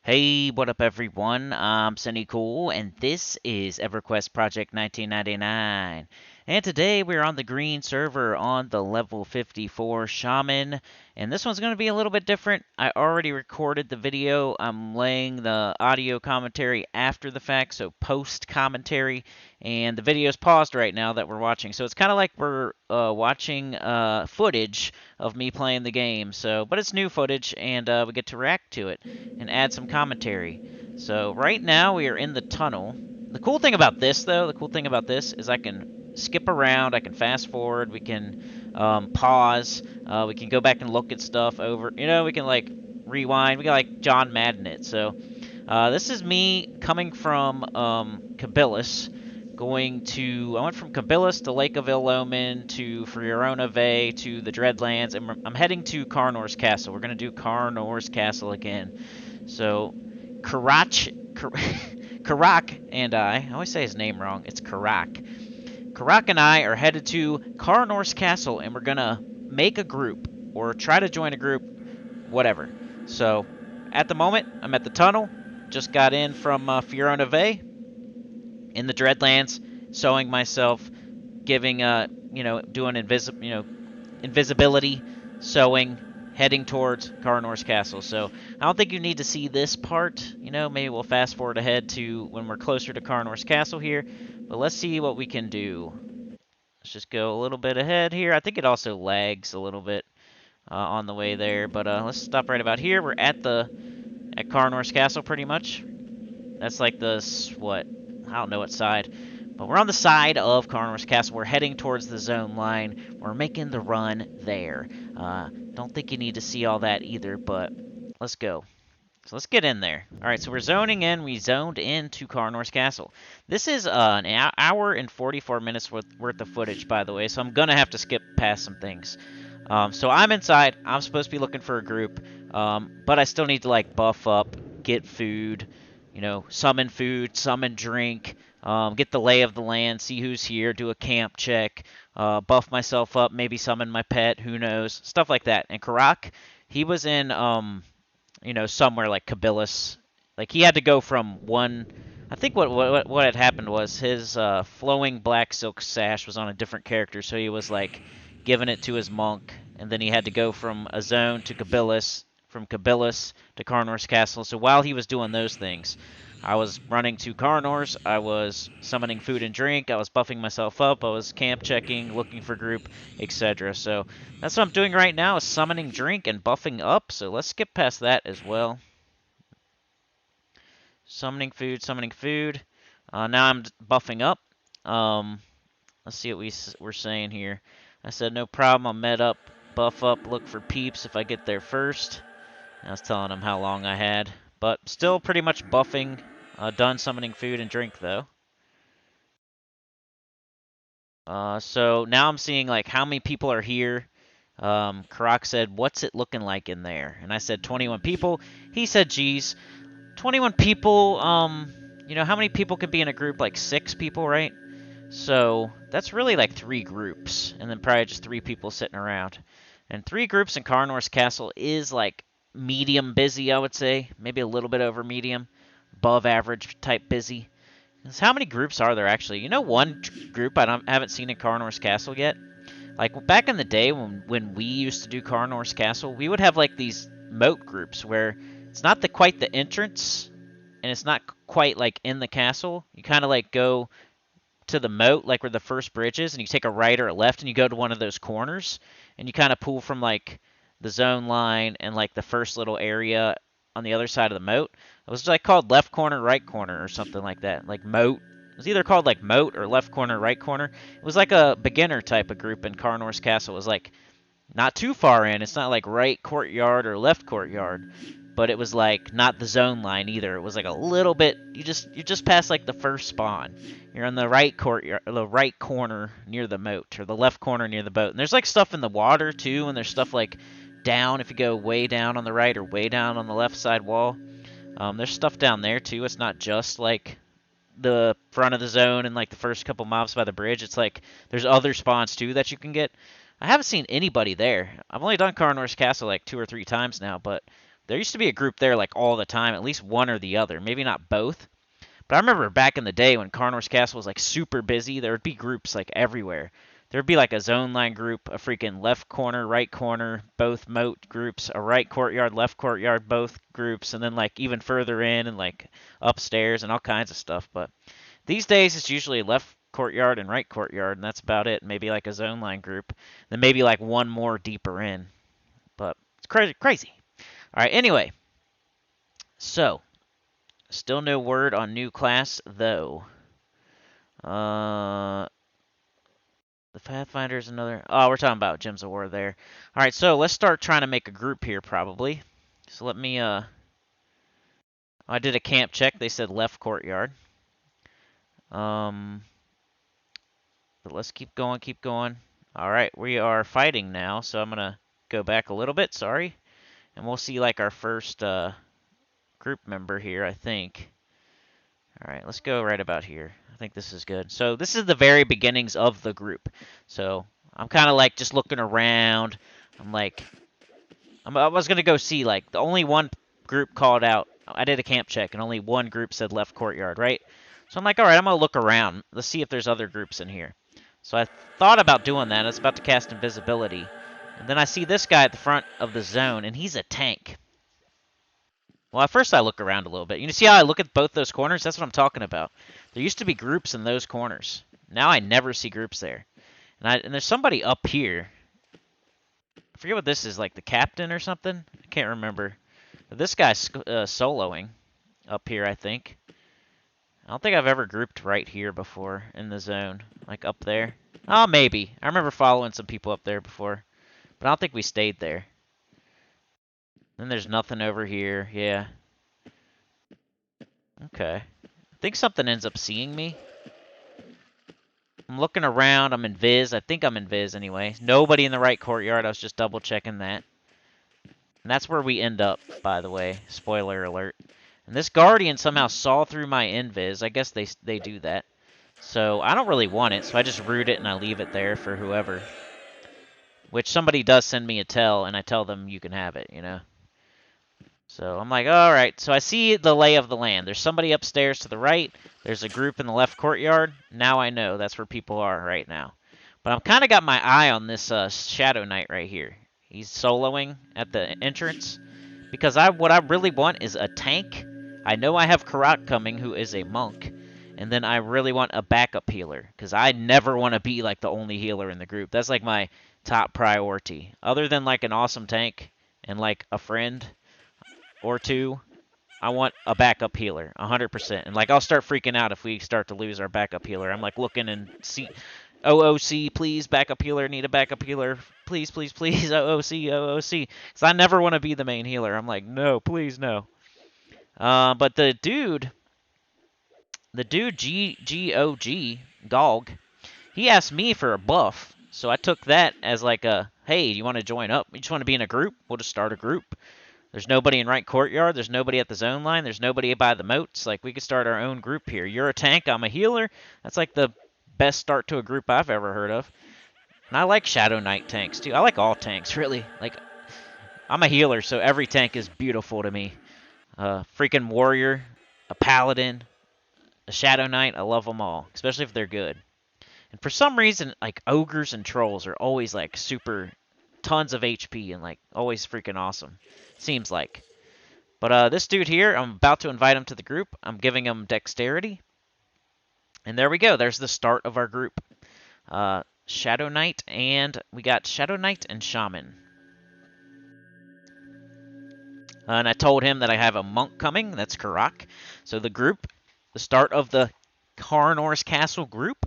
Hey, what up everyone? I'm Sinnycool, and this is EverQuest Project 1999. And today we're on the green server on the level 54 Shaman, and this one's going to be a little bit different. I already recorded the video. I'm laying the audio commentary after the fact, so post commentary, and the video's paused right now that we're watching. So it's kind of like we're watching footage of me playing the game. But it's new footage, and we get to react to it and add some commentary. So right now we are in the tunnel. The cool thing about this, though, is I can skip around, I can fast forward, we can pause, we can go back and look at stuff over. We can like rewind. We can like John Madden it. So this is me coming from I went from Kabilis to Lake of Ilomin to Fiorona Bay to the Dreadlands, and I'm heading to Carnor's Castle. We're going to do Carnor's Castle again. So, Karak and I always say his name wrong, it's Karak. Karak and I are headed to Carnor's Castle, and we're going to make a group, or try to join a group, whatever. So, at the moment, I'm at the tunnel, just got in from Fiorona Bay, in the Dreadlands, sewing myself, giving, doing invisibility, sewing, heading towards Karnors Castle. So I don't think you need to see this part. Maybe we'll fast forward ahead to when we're closer to Karnors Castle here. But let's see what we can do. Let's just go a little bit ahead here. I think it also lags a little bit on the way there. But let's stop right about here. We're at Karnors Castle pretty much. That's like what? I don't know what side. But we're on the side of Karnors Castle. We're heading towards the zone line. We're making the run there. Don't think you need to see all that either, but let's go. So let's get in there. All right, so we're zoning in. We zoned into Karnors Castle. This is an hour and 44 minutes worth of footage, by the way, so I'm going to have to skip past some things. So I'm inside. I'm supposed to be looking for a group, but I still need to, like, buff up, get food, summon food, summon drink, get the lay of the land, see who's here, do a camp check, buff myself up, maybe summon my pet, who knows, stuff like that. And Karak, he was in, somewhere like Kabilis. Like, he had to go from one. I think what had happened was his flowing black silk sash was on a different character, so he was like giving it to his monk, and then he had to go from a zone to Kabilis, from Kabilis to Karnor's Castle. So while he was doing those things, I was running to Carnors, I was summoning food and drink, I was buffing myself up, I was camp checking, looking for group, etc. So that's what I'm doing right now, is summoning drink and buffing up. So let's skip past that as well. Summoning food, summoning food. Now I'm buffing up. Let's see what we're saying here. I said no problem, I'll med up, buff up, look for peeps if I get there first. I was telling him how long I had. But still pretty much buffing. Done summoning food and drink, though. So now I'm seeing, like, how many people are here. Karak said, what's it looking like in there? And I said 21 people. He said, geez, 21 people, how many people could be in a group? Like 6 people, right? So that's really like 3 groups. And then probably just 3 people sitting around. And 3 groups in Carnor's Castle is like medium busy, I would say. Maybe a little bit over medium. Above average type busy. How many groups are there actually? One group I haven't seen in Carnor's Castle yet? Like back in the day when we used to do Carnor's Castle, we would have like these moat groups where it's not quite the entrance and it's not quite like in the castle. You kind of like go to the moat, like where the first bridge is, and you take a right or a left and you go to one of those corners and you kind of pull from like the zone line and like the first little area on the other side of the moat. It was like called left corner, right corner or something like that. Like moat. It was either called like moat or left corner, right corner. It was like a beginner type of group in Carnor's Castle. It was like not too far in. It's not like right courtyard or left courtyard, but it was like not the zone line either. It was like a little bit. You just passed like the first spawn. You're on the right courtyard, the right corner near the moat, or the left corner near the boat. And there's like stuff in the water too, and there's stuff like down if you go way down on the right or way down on the left side wall. There's stuff down there too. It's not just like the front of the zone and like the first couple mobs by the bridge. It's like there's other spawns too that you can get. I haven't seen anybody there. I've only done Karnor's Castle like 2 or 3 times now, but There used to be a group there like all the time, at least one or the other. Maybe not both. But I remember back in the day when Karnors Castle was like super busy, there would be groups like everywhere. There would be like a zone line group, a freaking left corner, right corner, both moat groups, a right courtyard, left courtyard, both groups, and then like even further in and like upstairs and all kinds of stuff. But these days it's usually left courtyard and right courtyard, and that's about it. Maybe like a zone line group, then maybe like one more deeper in. But it's crazy, crazy. All right. Anyway, so still no word on new class though. The Pathfinder is another. Oh, we're talking about Gems of War there. All right, so let's start trying to make a group here probably. So let me. I did a camp check. They said left courtyard. But let's keep going, keep going. All right, we are fighting now, so I'm gonna go back a little bit. Sorry, and we'll see like our first group member here, I think. All right, let's go right about here. I think this is good. So this is the very beginnings of the group. So I'm kind of like just looking around. I'm like, I was going to go see, like, the only one group called out. I did a camp check, and only one group said left courtyard, right? So I'm like, all right, I'm going to look around. Let's see if there's other groups in here. So I thought about doing that. I was about to cast invisibility. And then I see this guy at the front of the zone, and he's a tank. Well, at first I look around a little bit. You see how I look at both those corners? That's what I'm talking about. There used to be groups in those corners. Now I never see groups there. And there's somebody up here. I forget what this is, like the captain or something? I can't remember. But this guy's soloing up here, I think. I don't think I've ever grouped right here before in the zone. Like up there. Oh, maybe. I remember following some people up there before. But I don't think we stayed there. Then there's nothing over here. Yeah. Okay. I think something ends up seeing me. I'm looking around. I'm in Viz. I think I'm in Viz anyway. Nobody in the right courtyard. I was just double checking that. And that's where we end up, by the way. Spoiler alert. And this Guardian somehow saw through my invis. I guess they do that. So I don't really want it, so I just root it and I leave it there for whoever. Which somebody does send me a tell, and I tell them you can have it, you know. So I'm like, all right. So I see the lay of the land. There's somebody upstairs to the right. There's a group in the left courtyard. Now I know that's where people are right now. But I've kind of got my eye on this Shadow Knight right here. He's soloing at the entrance. Because what I really want is a tank. I know I have Karat coming, who is a monk. And then I really want a backup healer. Because I never want to be like the only healer in the group. That's like my top priority. Other than like an awesome tank and like a friend or two, I want a backup healer, 100%. And like, I'll start freaking out if we start to lose our backup healer. I'm like looking and see, OOC, please, backup healer, need a backup healer, please, please, please, OOC, OOC. Because I never want to be the main healer. I'm like, no, please, no. But the dude, GOG, he asked me for a buff. So I took that as like a, hey, you want to join up? You just want to be in a group? We'll just start a group. There's nobody in right courtyard. There's nobody at the zone line. There's nobody by the moats. Like, we could start our own group here. You're a tank. I'm a healer. That's like the best start to a group I've ever heard of. And I like Shadow Knight tanks, too. I like all tanks, really. Like, I'm a healer, so every tank is beautiful to me. Freaking warrior, a paladin, a Shadow Knight. I love them all, especially if they're good. And for some reason, like, ogres and trolls are always, like, super tons of HP and, like, always freaking awesome. Seems like. But this dude here, I'm about to invite him to the group. I'm giving him dexterity. And there we go. There's the start of our group. Shadow Knight, and we got Shadow Knight and Shaman. And I told him that I have a monk coming. That's Karak. So the group, the start of the Karnors Castle group,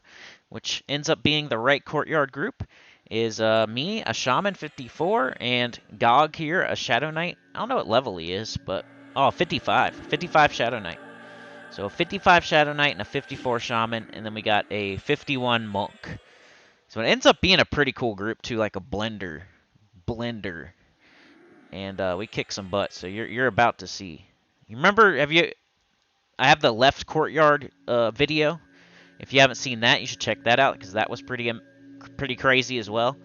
which ends up being the right courtyard group, is me, a Shaman 54, and GOG here, a Shadow Knight. I don't know what level he is, but... Oh, 55. 55 Shadow Knight. So a 55 Shadow Knight and a 54 Shaman, and then we got a 51 Monk. So it ends up being a pretty cool group, too, like a blender. And we kick some butt, so you're about to see. You remember, I have the left courtyard video. If you haven't seen that, you should check that out, because that was pretty crazy as well.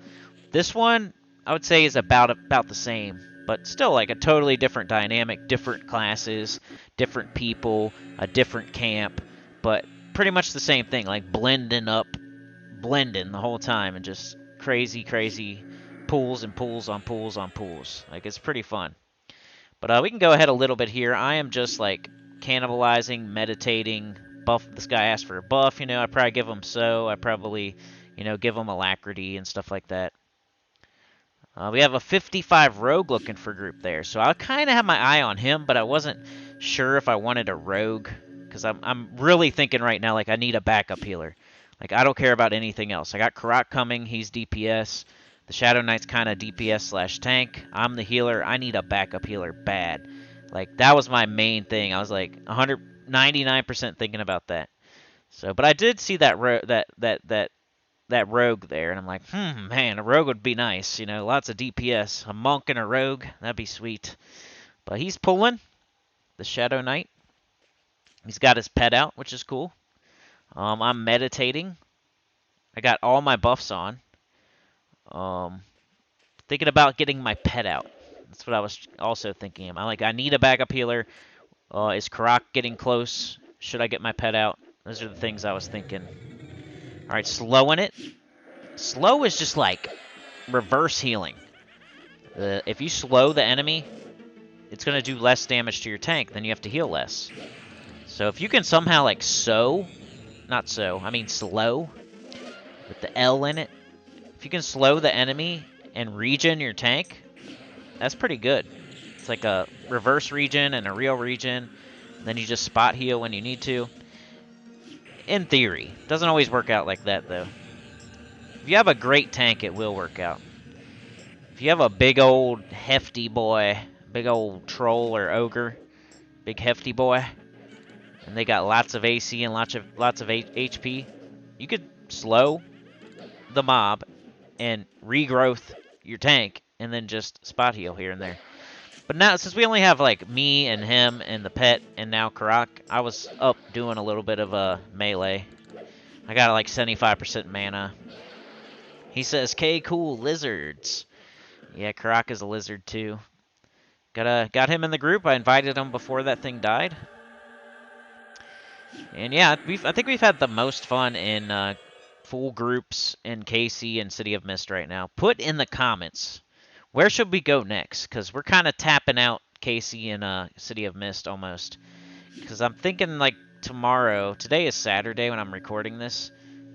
This one, I would say, is about the same. but still like a totally different dynamic, different classes, different people, a different camp, but pretty much the same thing, like blending the whole time, and just crazy pools and pools on pools on pools. Like, it's pretty fun. But we can go ahead a little bit here. I am just like cannibalizing, meditating. Buff. This guy asked for a buff. You know, I probably give him I probably, give him alacrity and stuff like that. We have a 55 rogue looking for group there, so I kind of have my eye on him, but I wasn't sure if I wanted a rogue, because I'm really thinking right now, like, I need a backup healer. Like, I don't care about anything else. I got Karak coming, he's DPS. The Shadow Knight's kind of DPS / tank. I'm the healer. I need a backup healer bad. Like, that was my main thing. I was like 199% thinking about that. So, but I did see that rogue there, and I'm like, man, a rogue would be nice. Lots of DPS. A monk and a rogue, that'd be sweet. But he's pulling the Shadow Knight. He's got his pet out, which is cool. I'm meditating. I got all my buffs on. Thinking about getting my pet out. That's what I was also thinking. I need a backup healer. Is Karak getting close? Should I get my pet out? Those are the things I was thinking. All right, slowing it. Slow is just like reverse healing. If you slow the enemy, it's going to do less damage to your tank, then you have to heal less. So if you can somehow like slow, with the L in it. If you can slow the enemy and regen your tank, that's pretty good. It's like a reverse regen and a real regen. Then you just spot heal when you need to. In theory. Doesn't always work out like that, though. If you have a great tank, it will work out. If you have a big old hefty boy, big old troll or ogre, big hefty boy, and they got lots of AC and lots of HP, you could slow the mob and regrowth your tank, and then just spot heal here and there. But now, since we only have like me and him and the pet, and now Karak, I was up doing a little bit of a melee. I got like 75% mana. He says, "K cool lizards." Yeah, Karak is a lizard too. Got him in the group. I invited him before that thing died. And yeah, I think we've had the most fun in full groups in KC and City of Mist right now. Put in the comments, where should we go next? Because we're kind of tapping out KC and City of Mist almost. Because I'm thinking like tomorrow. Today is Saturday when I'm recording this,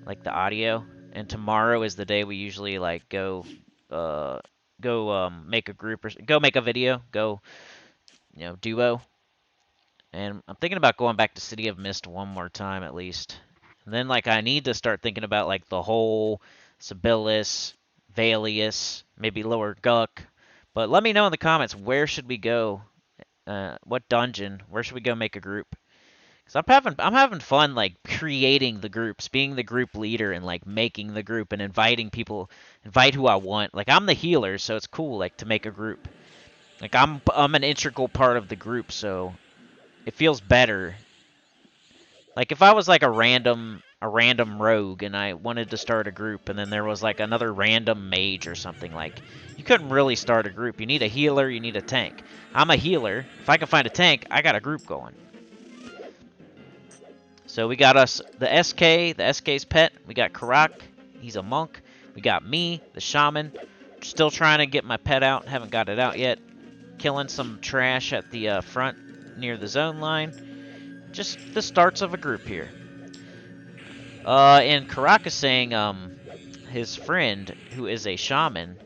like the audio, and tomorrow is the day we usually like go make a group or go make a video, go duo. And I'm thinking about going back to City of Mist one more time at least. And then like I need to start thinking about like the whole Sibyllus, Valius, maybe Lower Guck. But let me know in the comments, where should we go? What dungeon? Where should we go make a group? Because I'm having fun like creating the groups, being the group leader, and like making the group and inviting people, invite who I want. Like I'm the healer, so it's cool like to make a group. Like I'm an integral part of the group, so it feels better. Like if I was like a random rogue and I wanted to start a group, and then there was like another random mage or something, like you couldn't really start a group. You need a healer, you need a tank. I'm a healer. If I can find a tank, I got a group going. So we got us the SK's pet. We got Karak, he's a monk. We got me, the shaman. Still trying to get my pet out, haven't got it out yet. Killing some trash at the front near the zone line. Just the starts of a group here. And Karak is saying his friend, who is a shaman,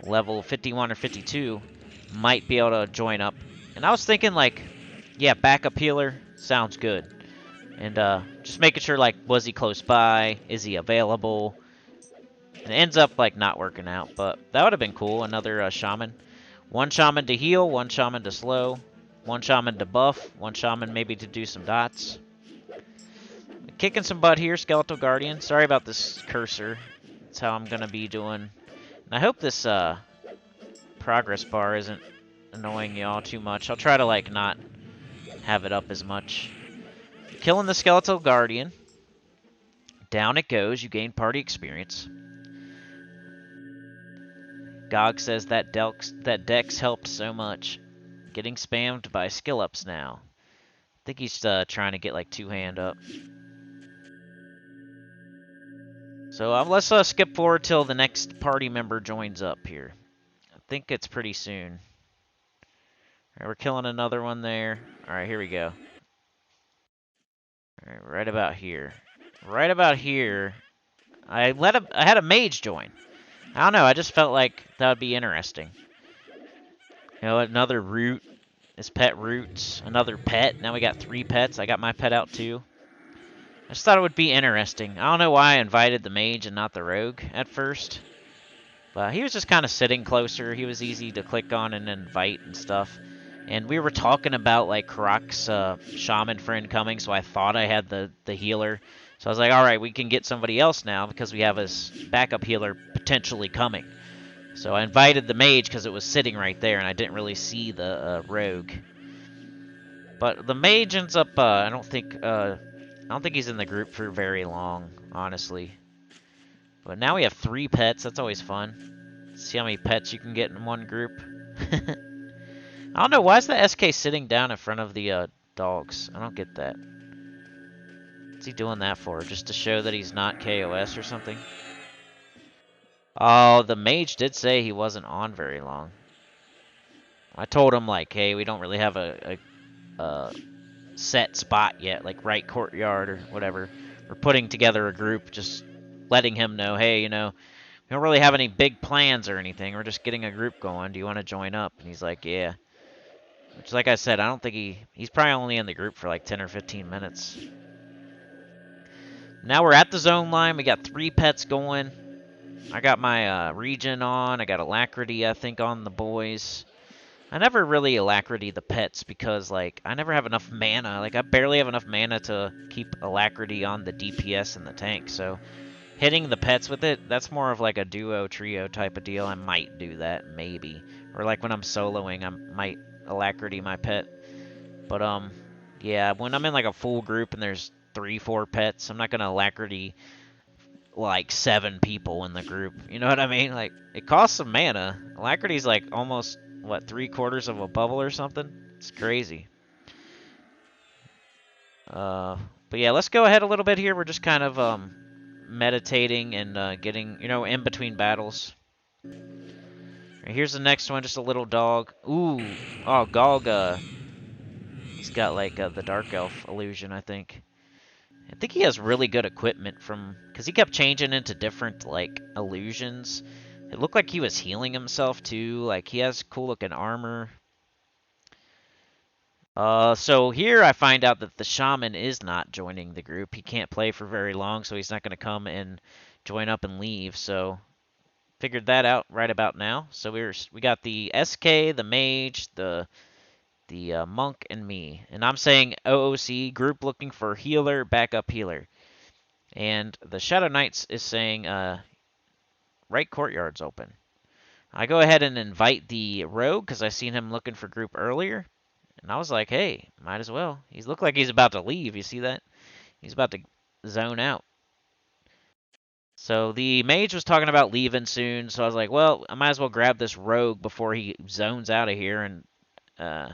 level 51 or 52, might be able to join up. And I was thinking like, yeah, backup healer sounds good. And just making sure, like, was he close by? Is he available? And it ends up, like, not working out. But that would have been cool. Another shaman. One shaman to heal. One shaman to slow. One shaman to buff. One shaman maybe to do some dots. Kicking some butt here, Skeletal Guardian. Sorry about this cursor. That's how I'm going to be doing. And I hope this progress bar isn't annoying y'all too much. I'll try to, like, not have it up as much. Killing the Skeletal Guardian. Down it goes. You gain party experience. Gog says that Dex helped so much. Getting spammed by skill ups now. I think he's trying to get like 2-hand up. So let's skip forward till the next party member joins up here. I think it's pretty soon. All right, we're killing another one there. All right, here we go. All right about here. Right about here, I had a mage join. I don't know, I just felt like that would be interesting. You know, another root. His pet roots. Another pet. Now we got 3 pets. I got my pet out too. I just thought it would be interesting. I don't know why I invited the mage and not the rogue at first. But he was just kind of sitting closer. He was easy to click on and invite and stuff. And we were talking about like Karak's shaman friend coming, so I thought I had the healer. So I was like, alright, we can get somebody else now because we have his backup healer potentially coming. So I invited the mage because it was sitting right there and I didn't really see the rogue. But the mage ends up, I don't think he's in the group for very long, honestly. But now we have 3 pets. That's always fun. See how many pets you can get in one group. I don't know. Why is the SK sitting down in front of the dogs? I don't get that. What's he doing that for? Just to show that he's not KOS or something? Oh, the mage did say he wasn't on very long. I told him, like, hey, we don't really have a set spot yet, like right courtyard or whatever. We're putting together a group, just letting him know, hey, you know, we don't really have any big plans or anything. We're just getting a group going. Do you want to join up? And he's like, yeah. Which, like I said, I don't think he's probably only in the group for like 10 or 15 minutes. Now we're at the zone line. We got 3 pets going. I got my regen on. I got alacrity, I think, on the boys. I never really alacrity the pets because, like, I never have enough mana. Like, I barely have enough mana to keep alacrity on the DPS and the tank. So hitting the pets with it, that's more of like a duo, trio type of deal. I might do that, maybe. Or like when I'm soloing, I might alacrity my pet. But, yeah, when I'm in like a full group and there's 3, 4 pets, I'm not going to alacrity like 7 people in the group. You know what I mean? Like, it costs some mana. Alacrity's like almost, what, 3/4 of a bubble or something? It's crazy. But yeah, let's go ahead a little bit here. We're just kind of meditating and getting, you know, in between battles. Right, here's the next one, just a little dog. Ooh, oh, Gog, he's got like the Dark Elf illusion, I think. I think he has really good equipment from, because he kept changing into different, like, illusions. It looked like he was healing himself, too. Like, he has cool-looking armor. So here I find out that the Shaman is not joining the group. He can't play for very long, so he's not going to come and join up and leave. So, figured that out right about now. So we got the SK, the Mage, the monk, and me. And I'm saying OOC, group looking for healer, backup healer. And the Shadow Knights is saying right courtyard's open. I go ahead and invite the rogue because I seen him looking for group earlier. And I was like, hey, might as well. He looked like he's about to leave. You see that? He's about to zone out. So the mage was talking about leaving soon. So I was like, well, I might as well grab this rogue before he zones out of here. And,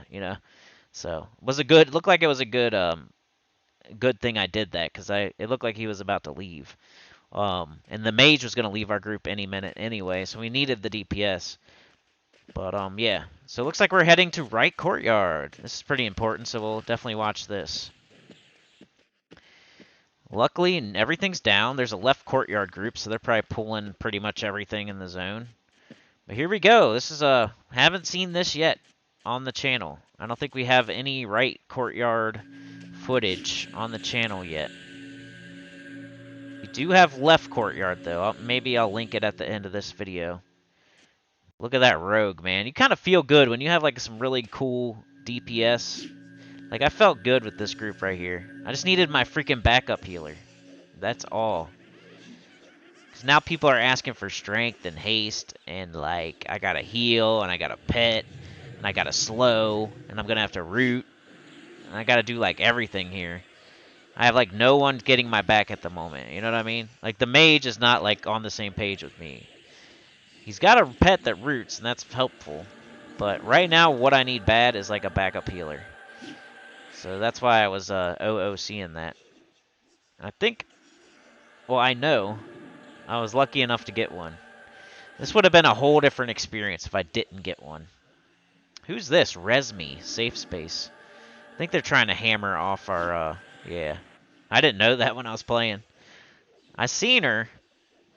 you know, so looked like it was a good thing I did that because it looked like he was about to leave. And the mage was going to leave our group any minute anyway, so we needed the DPS. But, yeah. So it looks like we're heading to right courtyard. This is pretty important, so we'll definitely watch this. Luckily, everything's down. There's a left courtyard group, so they're probably pulling pretty much everything in the zone. But here we go. This is, haven't seen this yet on the channel. I don't think we have any right courtyard footage on the channel yet. We do have left courtyard, though. Maybe I'll link it at the end of this video. Look at that rogue, man. You kind of feel good when you have, like, some really cool DPS. Like, I felt good with this group right here. I just needed my freaking backup healer. That's all. Because now people are asking for strength and haste, and, like, I got to heal, and I got a pet, and I got to slow, and I'm going to have to root, and I got to do, like, everything here. I have, like, no one getting my back at the moment. You know what I mean? Like, the mage is not, like, on the same page with me. He's got a pet that roots, and that's helpful. But right now, what I need bad is like a backup healer. So that's why I was OOCing that. I think, well, I know I was lucky enough to get one. This would have been a whole different experience if I didn't get one. Who's this? Resme, safe space. I think they're trying to hammer off our, yeah. I didn't know that when I was playing. I seen her,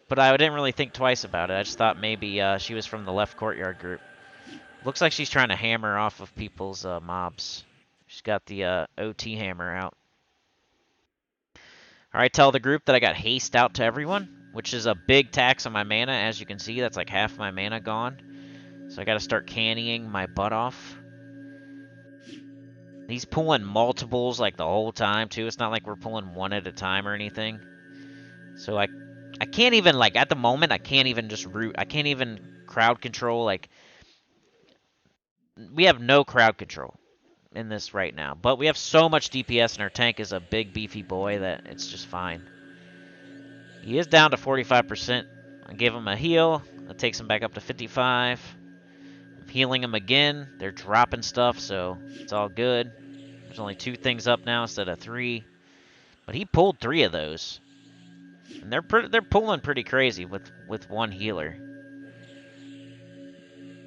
but I didn't really think twice about it. I just thought maybe she was from the left courtyard group. Looks like she's trying to hammer off of people's mobs. She's got the OT hammer out. Alright, tell the group that I got haste out to everyone, which is a big tax on my mana. As you can see, that's like half my mana gone. So I gotta start cannying my butt off. He's pulling multiples like the whole time too. It's not like we're pulling one at a time or anything. So I can't even, like, at the moment, I can't even just root. I can't even crowd control. Like, we have no crowd control in this right now. But we have so much DPS, and our tank is a big, beefy boy that it's just fine. He is down to 45%. I gave him a heal. That takes him back up to 55. I'm healing him again. They're dropping stuff, so it's all good. There's only 2 things up now instead of 3. But he pulled 3 of those. And they're pulling pretty crazy with one healer.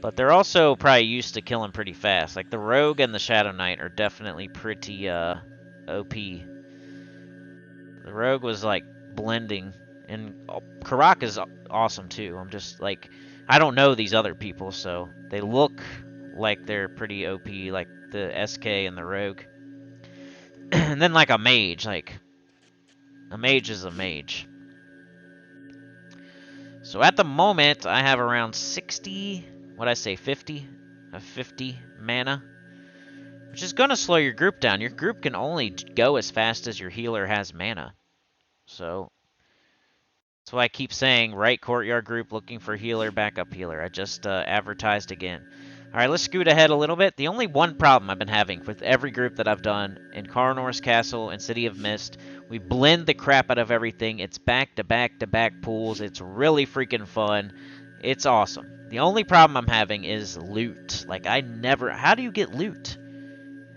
But they're also probably used to killing pretty fast. Like the Rogue and the Shadow Knight are definitely pretty OP. The Rogue was like blending, and Karak is awesome too. I'm just like, I don't know these other people, so they look like they're pretty OP, like the SK and the Rogue. And then like a mage is a mage. So at the moment, I have around 60, what'd I say, 50? 50 mana. Which is going to slow your group down. Your group can only go as fast as your healer has mana. So, that's why I keep saying, right courtyard group looking for healer, backup healer. I just advertised again. Alright, let's scoot ahead a little bit. The only one problem I've been having with every group that I've done in Karnors Castle and City of Mist, we blend the crap out of everything. It's back-to-back-to-back pools. It's really freaking fun. It's awesome. The only problem I'm having is loot. Like, how do you get loot?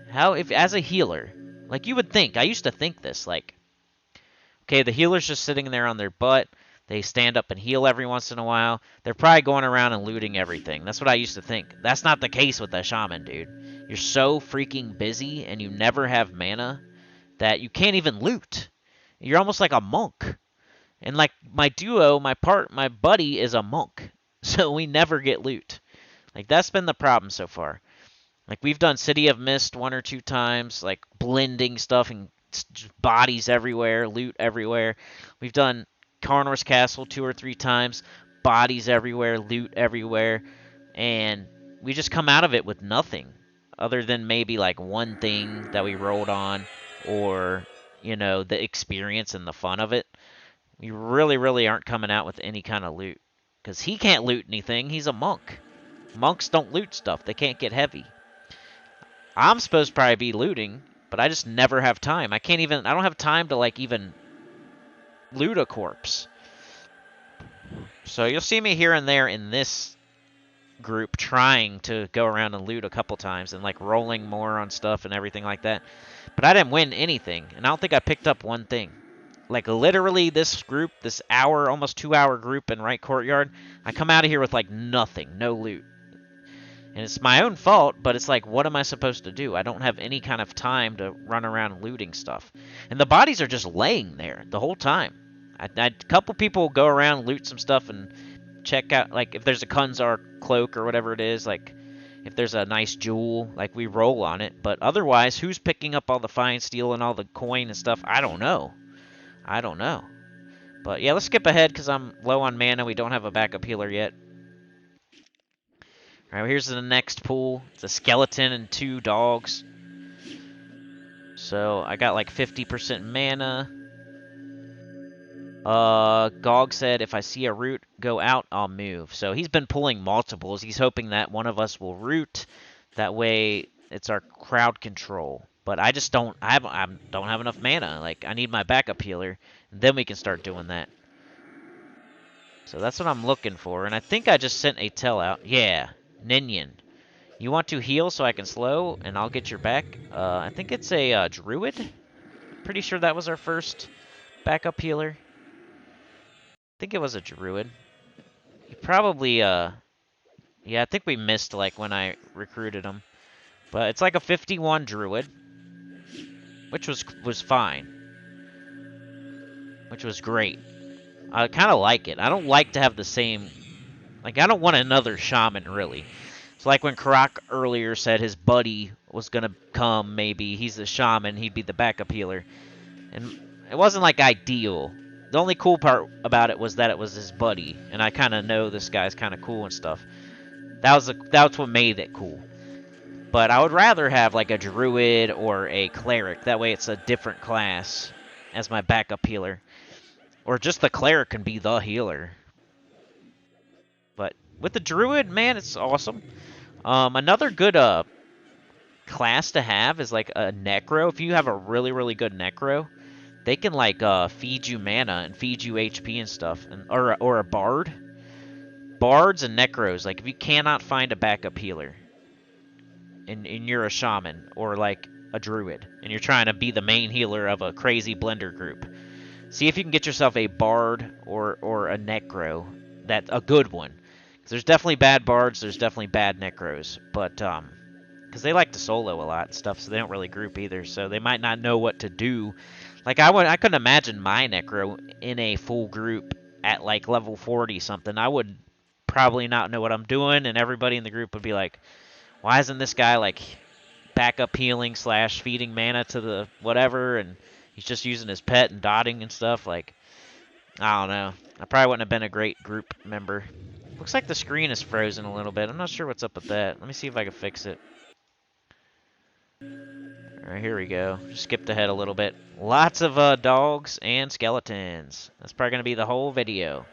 How, if as a healer, like you would think, I used to think this, like, okay, the healer's just sitting there on their butt. They stand up and heal every once in a while. They're probably going around and looting everything. That's what I used to think. That's not the case with the shaman, dude. You're so freaking busy and you never have mana that you can't even loot. You're almost like a monk. And like my duo, my buddy is a monk. So we never get loot. Like that's been the problem so far. Like we've done City of Mist 1 or 2 times, like blending stuff and bodies everywhere, loot everywhere. We've done Karnors Castle 2 or 3 times, bodies everywhere, loot everywhere, and we just come out of it with nothing other than maybe like one thing that we rolled on, or, you know, the experience and the fun of it. We really, really aren't coming out with any kind of loot because he can't loot anything. He's a monk. Monks don't loot stuff. They can't get heavy. I'm supposed to probably be looting, but I just never have time. I don't have time to like even loot a corpse. So you'll see me here and there in this group trying to go around and loot a couple times and like rolling more on stuff and everything like that. But I didn't win anything, and I don't think I picked up one thing. Like literally this group, this hour, almost 2-hour group in right courtyard, I come out of here with like nothing, no loot. And it's my own fault, but it's like, what am I supposed to do? I don't have any kind of time to run around looting stuff. And the bodies are just laying there the whole time. A couple people go around, loot some stuff, and check out, like, if there's a Kunzar cloak or whatever it is, like, if there's a nice jewel, like, we roll on it. But otherwise, who's picking up all the fine steel and all the coin and stuff? I don't know. I don't know. But, yeah, let's skip ahead, because I'm low on mana. We don't have a backup healer yet. Alright, here's the next pool. It's a skeleton and 2 dogs. So, I got like 50% mana. Gog said, if I see a root go out, I'll move. So, he's been pulling multiples. He's hoping that one of us will root. That way, it's our crowd control. But I just don't have enough mana. Like, I need my backup healer. And then we can start doing that. So that's what I'm looking for. And I think I just sent a tell out. Yeah, Ninian. You want to heal so I can slow, and I'll get your back. I think it's a druid. Pretty sure that was our first backup healer. I think it was a druid. He probably, yeah, I think we missed, like, when I recruited him. But it's like a 51 druid, which was fine. Which was great. I kind of like it. I don't like to have the same... Like, I don't want another shaman, really. It's like when Karak earlier said his buddy was going to come, maybe. He's the shaman, he'd be the backup healer. And it wasn't, like, ideal. The only cool part about it was that it was his buddy. And I kind of know this guy's kind of cool and stuff. That's what made it cool. But I would rather have, like, a druid or a cleric. That way it's a different class as my backup healer. Or just the cleric can be the healer. But with the druid, man, it's awesome. Another good class to have is like a necro. If you have a really, really good necro, they can like feed you mana and feed you HP and stuff. Or a bard. Bards and necros, like if you cannot find a backup healer and you're a shaman or like a druid and you're trying to be the main healer of a crazy blender group, see if you can get yourself a bard or a necro, a good one. Because there's definitely bad bards, there's definitely bad necros, but because they like to solo a lot and stuff, so they don't really group either. So they might not know what to do. Like I couldn't imagine my necro in a full group at like level 40 something. I would probably not know what I'm doing, and everybody in the group would be like, "Why isn't this guy like backup healing / feeding mana to the whatever?" And he's just using his pet and dotting and stuff. Like, I don't know. I probably wouldn't have been a great group member. Looks like the screen is frozen a little bit. I'm not sure what's up with that. Let me see if I can fix it. Alright, here we go. Just skipped ahead a little bit. Lots of dogs and skeletons. That's probably going to be the whole video.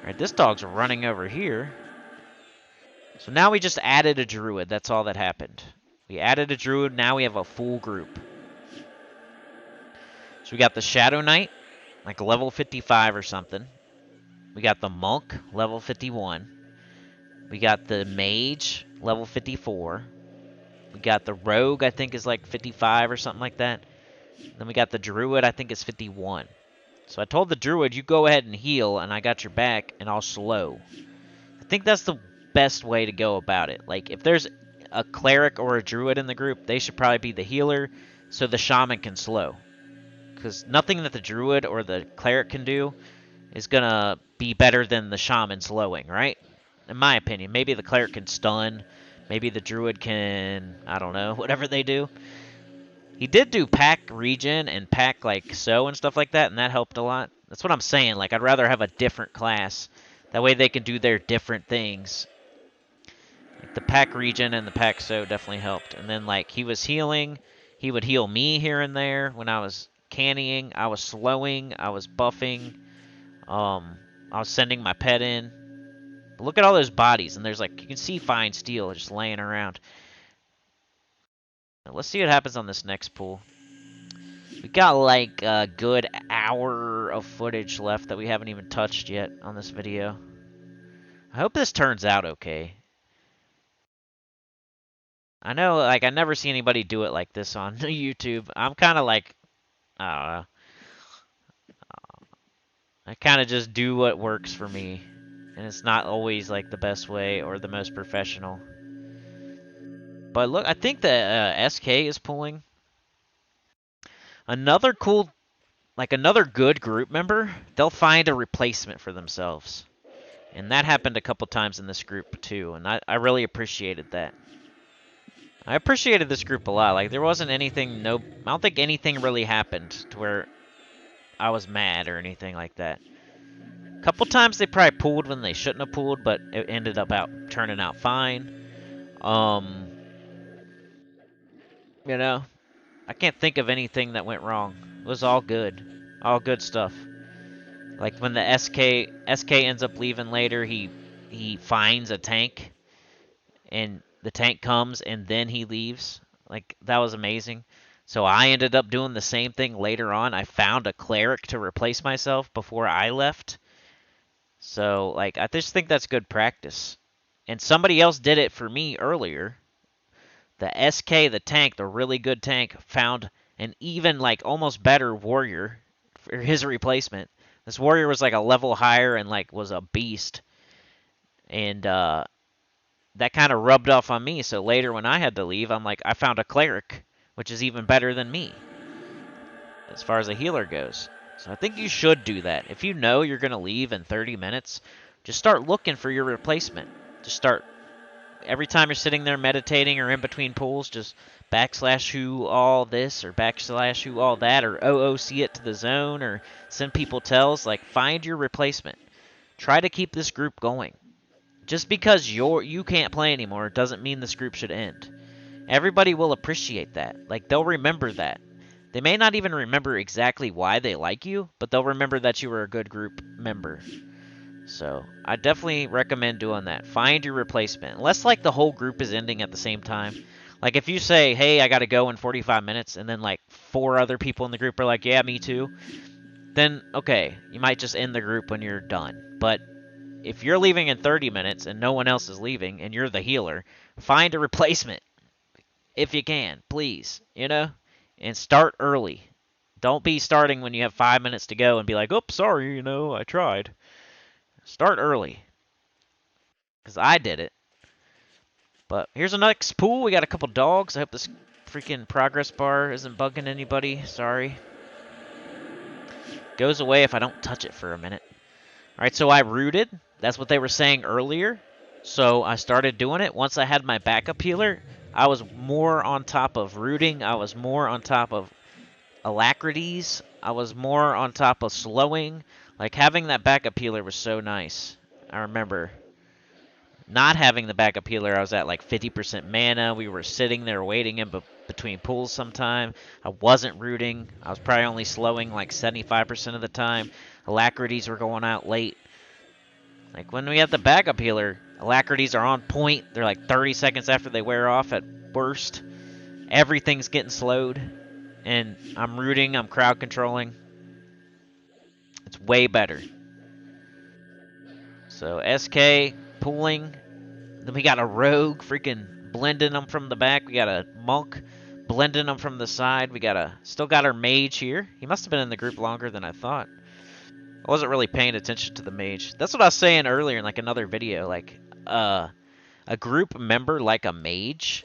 Alright, this dog's running over here. So now we just added a druid. That's all that happened. We added a druid. Now we have a full group. So we got the Shadow Knight, like level 55 or something. We got the Monk, level 51. We got the Mage, level 54. We got the Rogue, I think is like 55 or something like that. Then we got the Druid, I think is 51. So I told the Druid, you go ahead and heal, and I got your back, and I'll slow. I think that's the best way to go about it. Like, if there's a Cleric or a Druid in the group, they should probably be the healer, so the Shaman can slow. Because nothing that the Druid or the Cleric can do is going to be better than the Shaman slowing, right? In my opinion. Maybe the Cleric can stun. Maybe the Druid can, I don't know, whatever they do. He did do pack regen and pack, like, and stuff like that, and that helped a lot. That's what I'm saying. Like, I'd rather have a different class. That way they can do their different things. Like, the pack regen and the pack definitely helped. And then, like, he was healing. He would heal me here and there when I was cannying. I was slowing. I was buffing. I was sending my pet in. But look at all those bodies, and there's, like, you can see fine steel just laying around. Now, let's see what happens on this next pool. We got like a good hour of footage left that we haven't even touched yet on this video. I hope this turns out okay. I know, like, I never see anybody do it like this on YouTube. I'm kind of like, I don't know. I kind of just do what works for me. And it's not always, like, the best way or the most professional. But look, I think the SK is pulling. Another cool, like, another good group member, they'll find a replacement for themselves. And that happened a couple times in this group, too. And I really appreciated that. I appreciated this group a lot. Like, there wasn't anything, I don't think anything really happened to where I was mad or anything like that. A couple times they probably pulled when they shouldn't have pulled, but it ended up turning out fine. You know, I can't think of anything that went wrong. It was all good. All good stuff. Like, when the SK ends up leaving later, he finds a tank, and the tank comes, and then he leaves. Like, that was amazing. So I ended up doing the same thing later on. I found a cleric to replace myself before I left. So, like, I just think that's good practice. And somebody else did it for me earlier. The SK, the tank, the really good tank, found an even, like, almost better warrior for his replacement. This warrior was, like, a level higher and, like, was a beast. And, that kind of rubbed off on me. So later when I had to leave, I'm like, I found a cleric, which is even better than me as far as a healer goes. So I think you should do that. If you know you're going to leave in 30 minutes, just start looking for your replacement. Just start, every time you're sitting there meditating or in between pools, just backslash who all this or backslash who all that or OOC it to the zone or send people tells. Like, find your replacement. Try to keep this group going. Just because you can't play anymore doesn't mean this group should end. Everybody will appreciate that. Like, they'll remember that. They may not even remember exactly why they like you, but they'll remember that you were a good group member. So, I definitely recommend doing that. Find your replacement. Unless, like, the whole group is ending at the same time. Like, if you say, hey, I gotta go in 45 minutes, and then, like, 4 other people in the group are like, yeah, me too, then, okay, you might just end the group when you're done. But if you're leaving in 30 minutes and no one else is leaving and you're the healer, find a replacement if you can, please, and start early. Don't be starting when you have 5 minutes to go and be like, oops, sorry, I tried. Start early, because I did it. But here's the next pool. We got a couple dogs. I hope this freaking progress bar isn't bugging anybody. Sorry. Goes away if I don't touch it for a minute. All right, so I rooted. That's what they were saying earlier. So I started doing it. Once I had my backup healer, I was more on top of rooting. I was more on top of alacrities. I was more on top of slowing. Like, having that backup healer was so nice. I remember not having the backup healer. I was at like 50% mana. We were sitting there waiting in between pools sometime. I wasn't rooting. I was probably only slowing like 75% of the time. Alacrities were going out late. Like, when we have the backup healer, alacrities are on point. They're like 30 seconds after they wear off at worst. Everything's getting slowed. And I'm rooting, I'm crowd controlling. It's way better. So, SK, pooling. Then we got a rogue freaking blending them from the back. We got a monk blending them from the side. Still got our mage here. He must have been in the group longer than I thought. I wasn't really paying attention to the mage. That's what I was saying earlier in like another video. Like, a group member like a mage,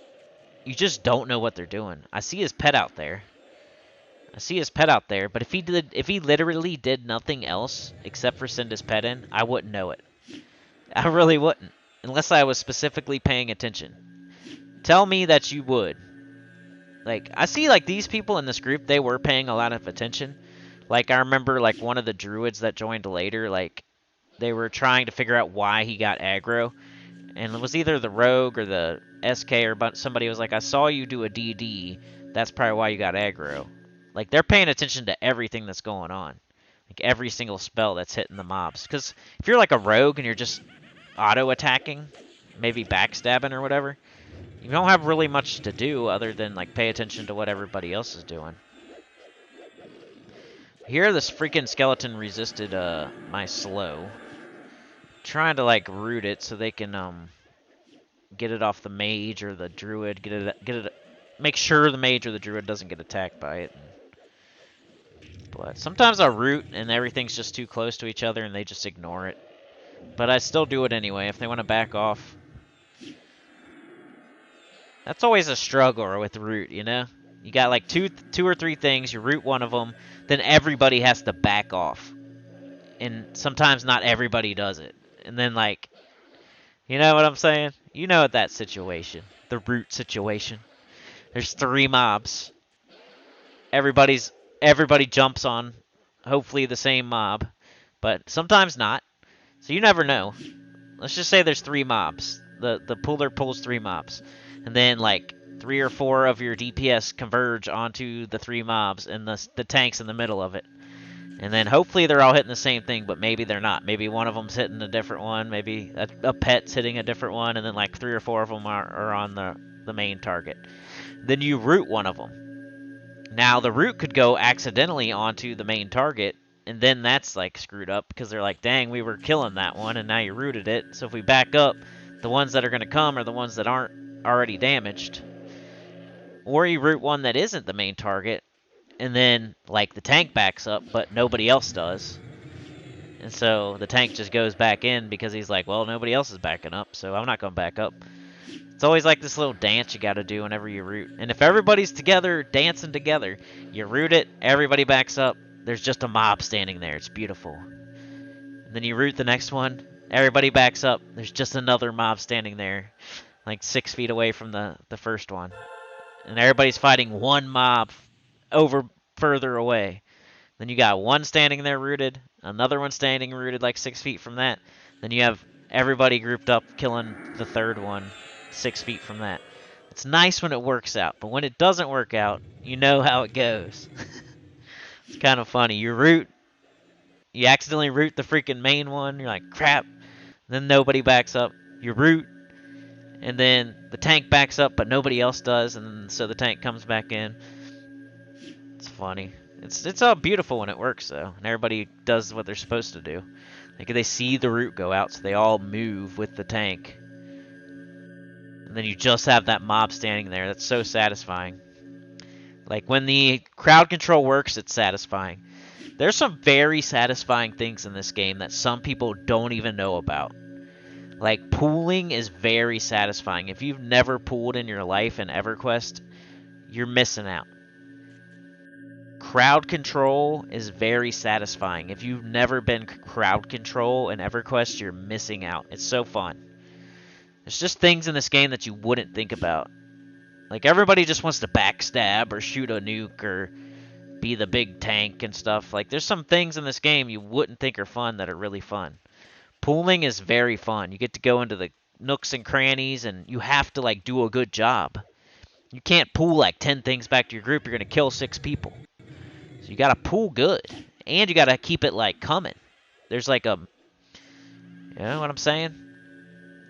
you just don't know what they're doing. I see his pet out there. But if he literally did nothing else except for send his pet in, I wouldn't know it. I really wouldn't, unless I was specifically paying attention. Tell me that you would. Like, I see like these people in this group, they were paying a lot of attention. Like, I remember like one of the druids that joined later, like, they were trying to figure out why he got aggro. And it was either the rogue or the SK or somebody was like, I saw you do a DD. That's probably why you got aggro. Like, they're paying attention to everything that's going on. Like, every single spell that's hitting the mobs. Because if you're like a rogue and you're just auto-attacking, maybe backstabbing or whatever, you don't have really much to do other than, like, pay attention to what everybody else is doing. Here, this freaking skeleton resisted my slow. Trying to, like, root it so they can get it off the mage or the druid. Make sure the mage or the druid doesn't get attacked by it. But sometimes I'll root and everything's just too close to each other and they just ignore it. But I still do it anyway if they want to back off. That's always a struggle with root, You got like two or three things, you root one of them, then everybody has to back off. And sometimes not everybody does it. And then, like, you know what I'm saying? You know that situation. The root situation. There's 3 mobs. Everybody jumps on hopefully the same mob. But sometimes not. So you never know. Let's just say there's 3 mobs. The puller pulls 3 mobs. And then, like, 3 or 4 of your DPS converge onto the 3 mobs and the tank's in the middle of it. And then hopefully they're all hitting the same thing, but maybe they're not. Maybe one of them's hitting a different one. Maybe a pet's hitting a different one. And then like 3 or 4 of them are on the main target. Then you root one of them. Now the root could go accidentally onto the main target And then that's like screwed up because they're like, dang, we were killing that one and now you rooted it. So if we back up, the ones that are going to come are the ones that aren't already damaged. Or you root one that isn't the main target, and then like the tank backs up, but nobody else does. And so the tank just goes back in because he's like, well, nobody else is backing up, so I'm not going back up. It's always like this little dance you got to do whenever you root. And if everybody's together, dancing together, you root it, everybody backs up, there's just a mob standing there. It's beautiful. And then you root the next one, everybody backs up, there's just another mob standing there, like 6 feet away from the first one. And everybody's fighting one mob over further away. Then you got one standing there rooted, another one standing rooted like 6 feet from that. Then you have everybody grouped up killing the third one 6 feet from that. It's nice when it works out, but when it doesn't work out, you know how it goes. It's kind of funny. You accidentally root the freaking main one. You're like, crap. Then nobody backs up. You root, and then the tank backs up, but nobody else does, and so the tank comes back in. It's funny. It's all beautiful when it works though, and everybody does what they're supposed to do. Like they see the root go out, so they all move with the tank. And then you just have that mob standing there. That's so satisfying. Like when the crowd control works, it's satisfying. There's some very satisfying things in this game that some people don't even know about. Like pooling is very satisfying. If you've never pooled in your life in EverQuest, you're missing out. Crowd control is very satisfying. If you've never been crowd control in EverQuest, you're missing out. It's so fun. There's just things in this game that you wouldn't think about. Like everybody just wants to backstab or shoot a nuke or be the big tank and stuff. Like there's some things in this game you wouldn't think are fun that are really fun. Pooling is very fun. You get to go into the nooks and crannies and you have to like do a good job. You can't pool like 10 things back to your group. You're going to kill 6 people. So you gotta pool good, and you gotta keep it like coming. There's like a, you know what I'm saying?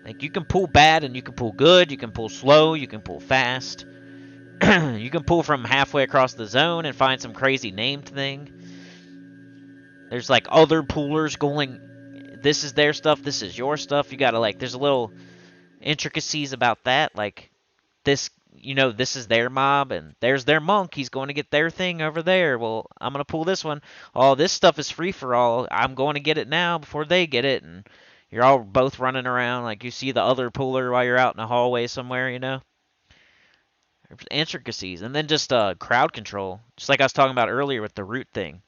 Like you can pool bad and you can pool good. You can pool slow. You can pool fast. You can pool from halfway across the zone and find some crazy named thing. There's like other poolers going. This is their stuff. This is your stuff. You gotta like. There's a little intricacies about that. Like this. You know, this is their mob, and there's their monk. He's going to get their thing over there. Well, I'm going to pull this one. Oh, this stuff is free for all. I'm going to get it now before they get it. And you're all both running around. Like, you see the other puller while you're out in a hallway somewhere, you know? There's intricacies. And then just crowd control. Just like I was talking about earlier with the root thing.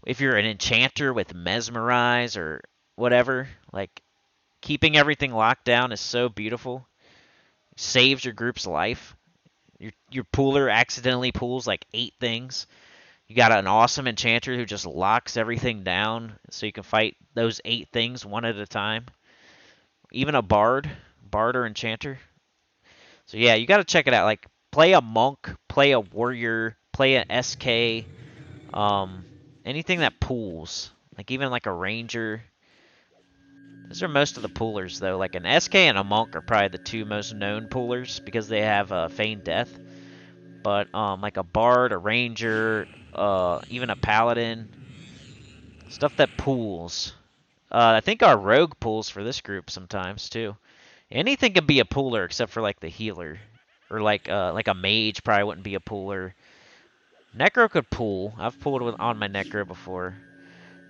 If you're an enchanter with mesmerize or whatever, like, keeping everything locked down is so beautiful. Saves your group's life. Your pooler accidentally pools like 8 things. You got an awesome enchanter who just locks everything down so you can fight those 8 things one at a time. Even a bard or enchanter. So yeah, you got to check it out. Like play a monk, play a warrior, play an SK, anything that pools. Like even like a ranger. Those are most of the poolers, though. Like an SK and a monk are probably the 2 most known poolers because they have feigned death. But like a bard, a ranger, even a paladin, stuff that pools. I think our rogue pools for this group sometimes too. Anything can be a pooler except for like the healer, or like a mage probably wouldn't be a pooler. Necro could pool. I've pooled on my Necro before.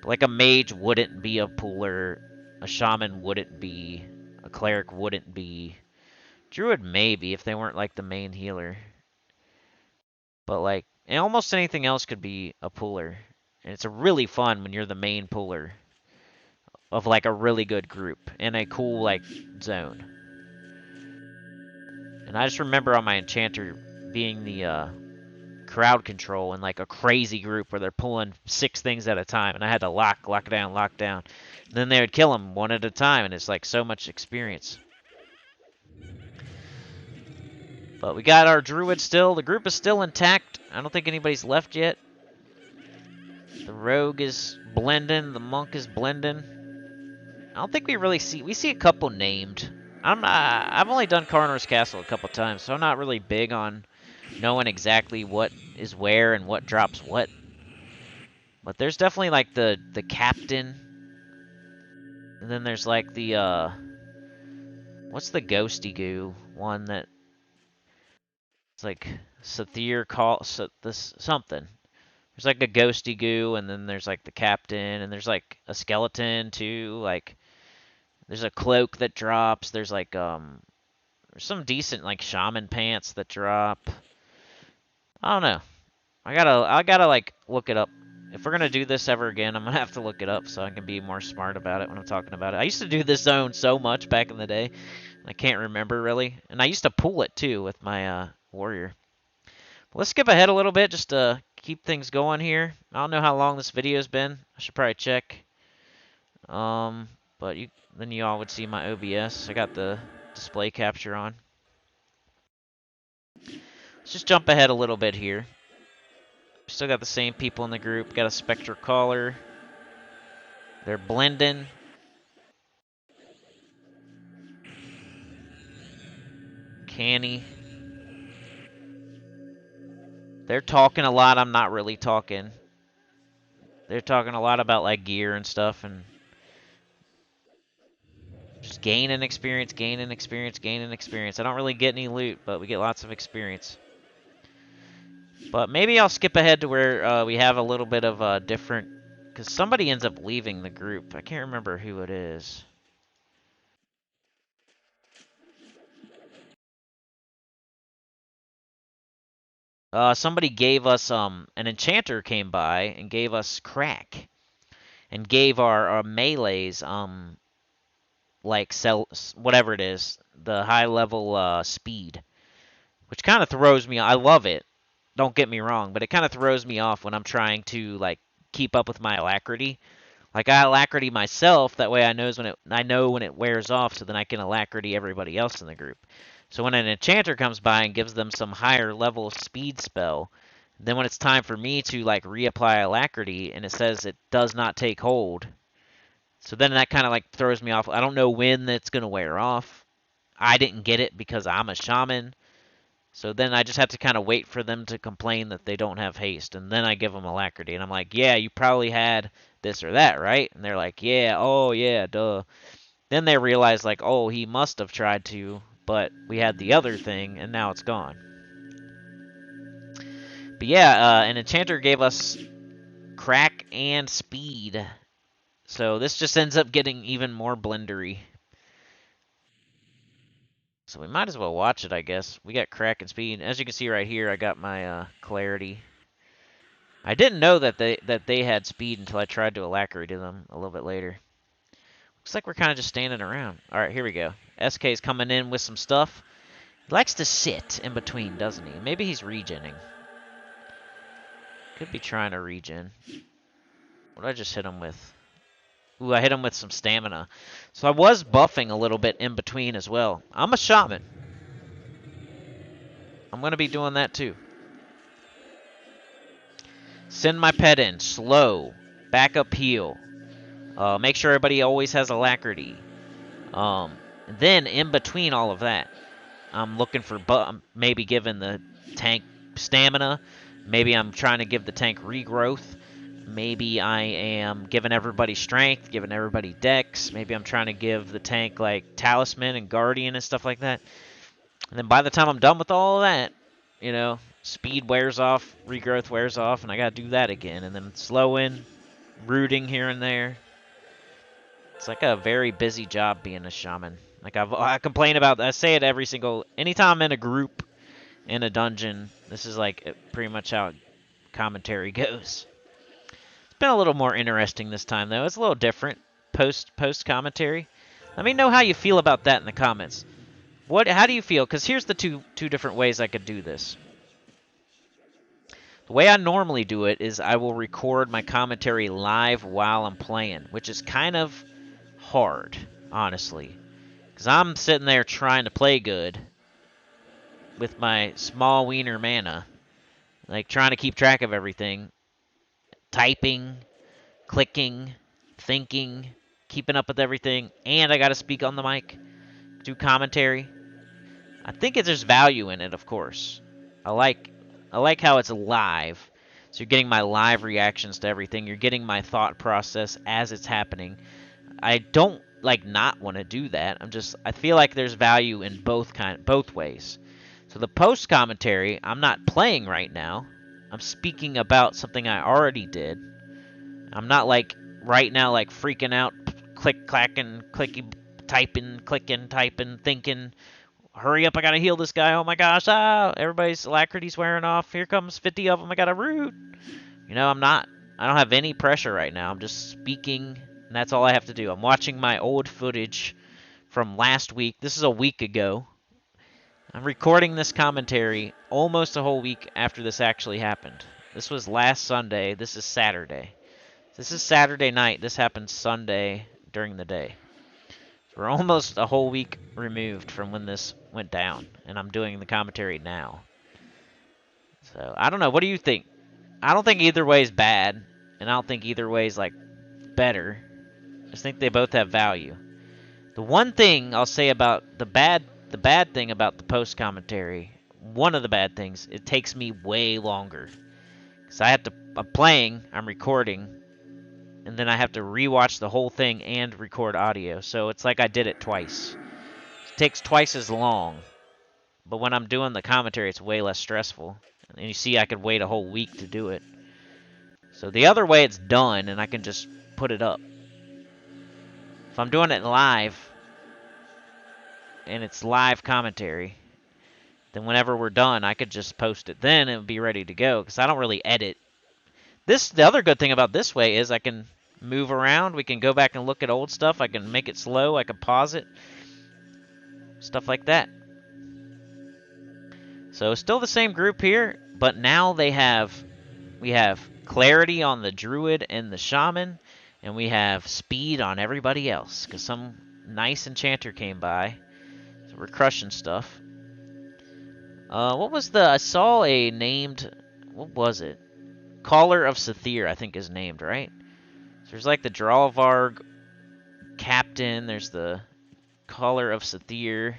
But like a mage wouldn't be a pooler. A shaman wouldn't be. A cleric wouldn't be. Druid maybe if they weren't like the main healer. But like, and almost anything else could be a pooler. And it's really fun when you're the main pooler of like a really good group in a cool like zone. And I just remember on my Enchanter being the crowd control in like a crazy group where they're pulling 6 things at a time, and I had to lock down. And then they would kill them one at a time, and it's like so much experience. But we got our druid still. The group is still intact. I don't think anybody's left yet. The rogue is blending. The monk is blending. I don't think we really see... We see a couple named. I've only done Karnors Castle a couple times, so I'm not really big on knowing exactly what is where and what drops what. But there's definitely like the captain, and then there's like the what's the ghosty goo one that it's like Sathir call this something. There's like a ghosty goo, and then there's like the captain, and there's like a skeleton too. Like there's a cloak that drops. There's like there's some decent like shaman pants that drop. I don't know. I gotta like look it up. If we're gonna do this ever again, I'm gonna have to look it up so I can be more smart about it when I'm talking about it. I used to do this zone so much back in the day, I can't remember really, and I used to pull it too with my warrior. Let's skip ahead a little bit just to keep things going here. I don't know how long this video's been. I should probably check. But then you all would see my OBS. I got the display capture on. Let's just jump ahead a little bit here. Still got the same people in the group. Got a Spectre Caller. They're blending. Canny. They're talking a lot. I'm not really talking. They're talking a lot about like gear and stuff and just gaining experience, gaining experience, gaining experience. I don't really get any loot, but we get lots of experience. But maybe I'll skip ahead to where we have a little bit of a different... Because somebody ends up leaving the group. I can't remember who it is. Somebody gave us... an Enchanter came by and gave us crack. And gave our melees... like, whatever it is. The high-level speed. Which kind of throws me... I love it. Don't get me wrong. But it kind of throws me off when I'm trying to, like, keep up with my alacrity. Like, I alacrity myself, that way I know when it wears off, so then I can alacrity everybody else in the group. So when an Enchanter comes by and gives them some higher level speed spell, then when it's time for me to, like, reapply alacrity, and it says it does not take hold, so then that kind of, like, throws me off. I don't know when it's going to wear off. I didn't get it because I'm a shaman. So then I just have to kind of wait for them to complain that they don't have haste, and then I give them alacrity. And I'm like, yeah, you probably had this or that, right? And they're like, yeah, oh, yeah, duh. Then they realize, like, oh, he must have tried to, but we had the other thing, and now it's gone. But yeah, an Enchanter gave us crack and speed. So this just ends up getting even more blendery. So we might as well watch it, I guess. We got crack and speed. As you can see right here, I got my clarity. I didn't know that they had speed until I tried to alacrity them a little bit later. Looks like we're kind of just standing around. All right, here we go. SK's coming in with some stuff. He likes to sit in between, doesn't he? Maybe he's regening. Could be trying to regen. What did I just hit him with? Ooh, I hit him with some stamina. So I was buffing a little bit in between as well. I'm a shaman. I'm going to be doing that too. Send my pet in. Slow. Back up heal. Make sure everybody always has alacrity. Then, in between all of that, I'm looking for maybe giving the tank stamina. Maybe I'm trying to give the tank regrowth. Maybe I am giving everybody strength, giving everybody dex. Maybe I'm trying to give the tank, like, talisman and guardian and stuff like that. And then by the time I'm done with all of that, you know, speed wears off, regrowth wears off, and I gotta do that again. And then slow in, rooting here and there. It's like a very busy job being a shaman. Like I complain about, I say it anytime I'm in a group in a dungeon, this is like pretty much how commentary goes. It's been a little more interesting this time though. It's a little different post commentary. Let me know how you feel about that in the comments. How do you feel? Because here's the two different ways I could do this. The way I normally do it is I will record my commentary live while I'm playing, which is kind of hard, honestly. Because I'm sitting there trying to play good with my small wiener mana. Like, trying to keep track of everything. Typing, clicking, thinking, keeping up with everything. And I got to speak on the mic, do commentary. I think there's value in it, of course. I like how it's live. So you're getting my live reactions to everything. You're getting my thought process as it's happening. I don't like not want to do that. I feel like there's value in both ways. So the post commentary, I'm not playing right now. I'm speaking about something I already did. I'm not like right now like freaking out, click clacking, clicky typing, clicking, typing, thinking, hurry up, I gotta heal this guy. Oh my gosh, everybody's alacrity's wearing off. Here comes 50 of them. I gotta root. You know, I don't have any pressure right now. I'm just speaking, and that's all I have to do. I'm watching my old footage from last week. This is a week ago. I'm recording this commentary almost a whole week after this actually happened. This was last Sunday. This is Saturday. This is Saturday night. This happened Sunday during the day. So we're almost a whole week removed from when this went down, and I'm doing the commentary now. So, I don't know. What do you think? I don't think either way is bad, and I don't think either way is, like, better. I just think they both have value. The one thing I'll say about the bad thing about the post commentary, one of the bad things, it takes me way longer. Because I'm playing, I'm recording, and then I have to rewatch the whole thing and record audio. So it's like I did it twice. It takes twice as long. But when I'm doing the commentary, it's way less stressful. And you see, I could wait a whole week to do it. So the other way, it's done, and I can just put it up. If I'm doing it live, and it's live commentary, then whenever we're done, I could just post it. Then it would be ready to go, because I don't really edit. The other good thing about this way is I can move around. We can go back and look at old stuff. I can make it slow. I can pause it. Stuff like that. So still the same group here, but now we have clarity on the druid and the shaman, and we have speed on everybody else, because some nice enchanter came by. So we're crushing stuff. I saw a named, what was it? Caller of Sathir, I think is named, right? So there's like the Drawvarg captain, there's the Caller of Sathir.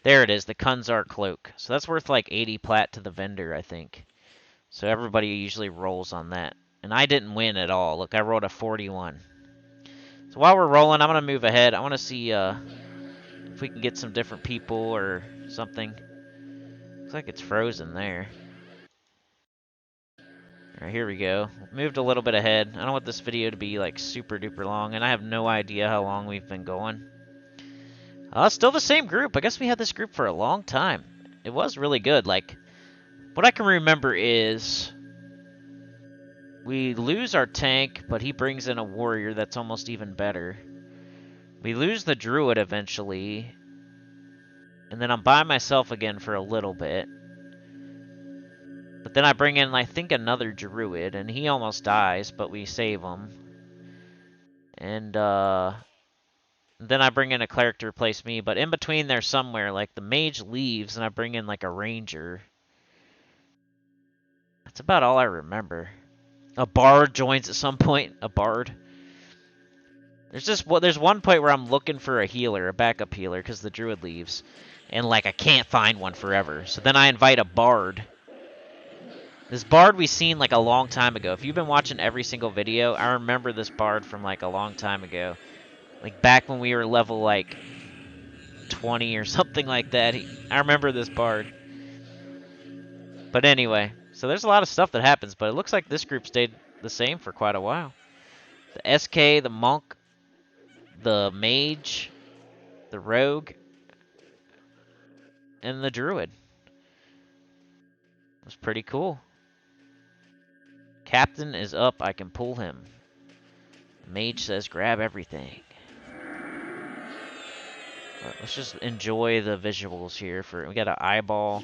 There it is, the Kunzar cloak. So that's worth like 80 plat to the vendor, I think. So everybody usually rolls on that. And I didn't win at all. Look, I rolled a 41. So while we're rolling, I'm going to move ahead. I want to see if we can get some different people or something. Looks like it's frozen there. Alright, here we go. Moved a little bit ahead. I don't want this video to be like super duper long, and I have no idea how long we've been going. Still the same group. I guess we had this group for a long time. It was really good. Like, what I can remember is we lose our tank, but he brings in a warrior that's almost even better. We lose the druid eventually, and then I'm by myself again for a little bit. But then I bring in, I think, another druid, and he almost dies, but we save him. And then I bring in a cleric to replace me, but in between there somewhere, like, the mage leaves, and I bring in, like, a ranger. That's about all I remember. A bard joins at some point. A bard. There's one point where I'm looking for a healer, a backup healer, because the druid leaves. And, like, I can't find one forever. So then I invite a bard. This bard we seen, like, a long time ago. If you've been watching every single video, I remember this bard from, like, a long time ago. Like, back when we were level, like, 20 or something like that. I remember this bard. But anyway, so there's a lot of stuff that happens, but it looks like this group stayed the same for quite a while. The SK, the monk, the mage, the rogue, and the druid. It was pretty cool. Captain is up. I can pull him. The mage says grab everything. But let's just enjoy the visuals here. We got an eyeball.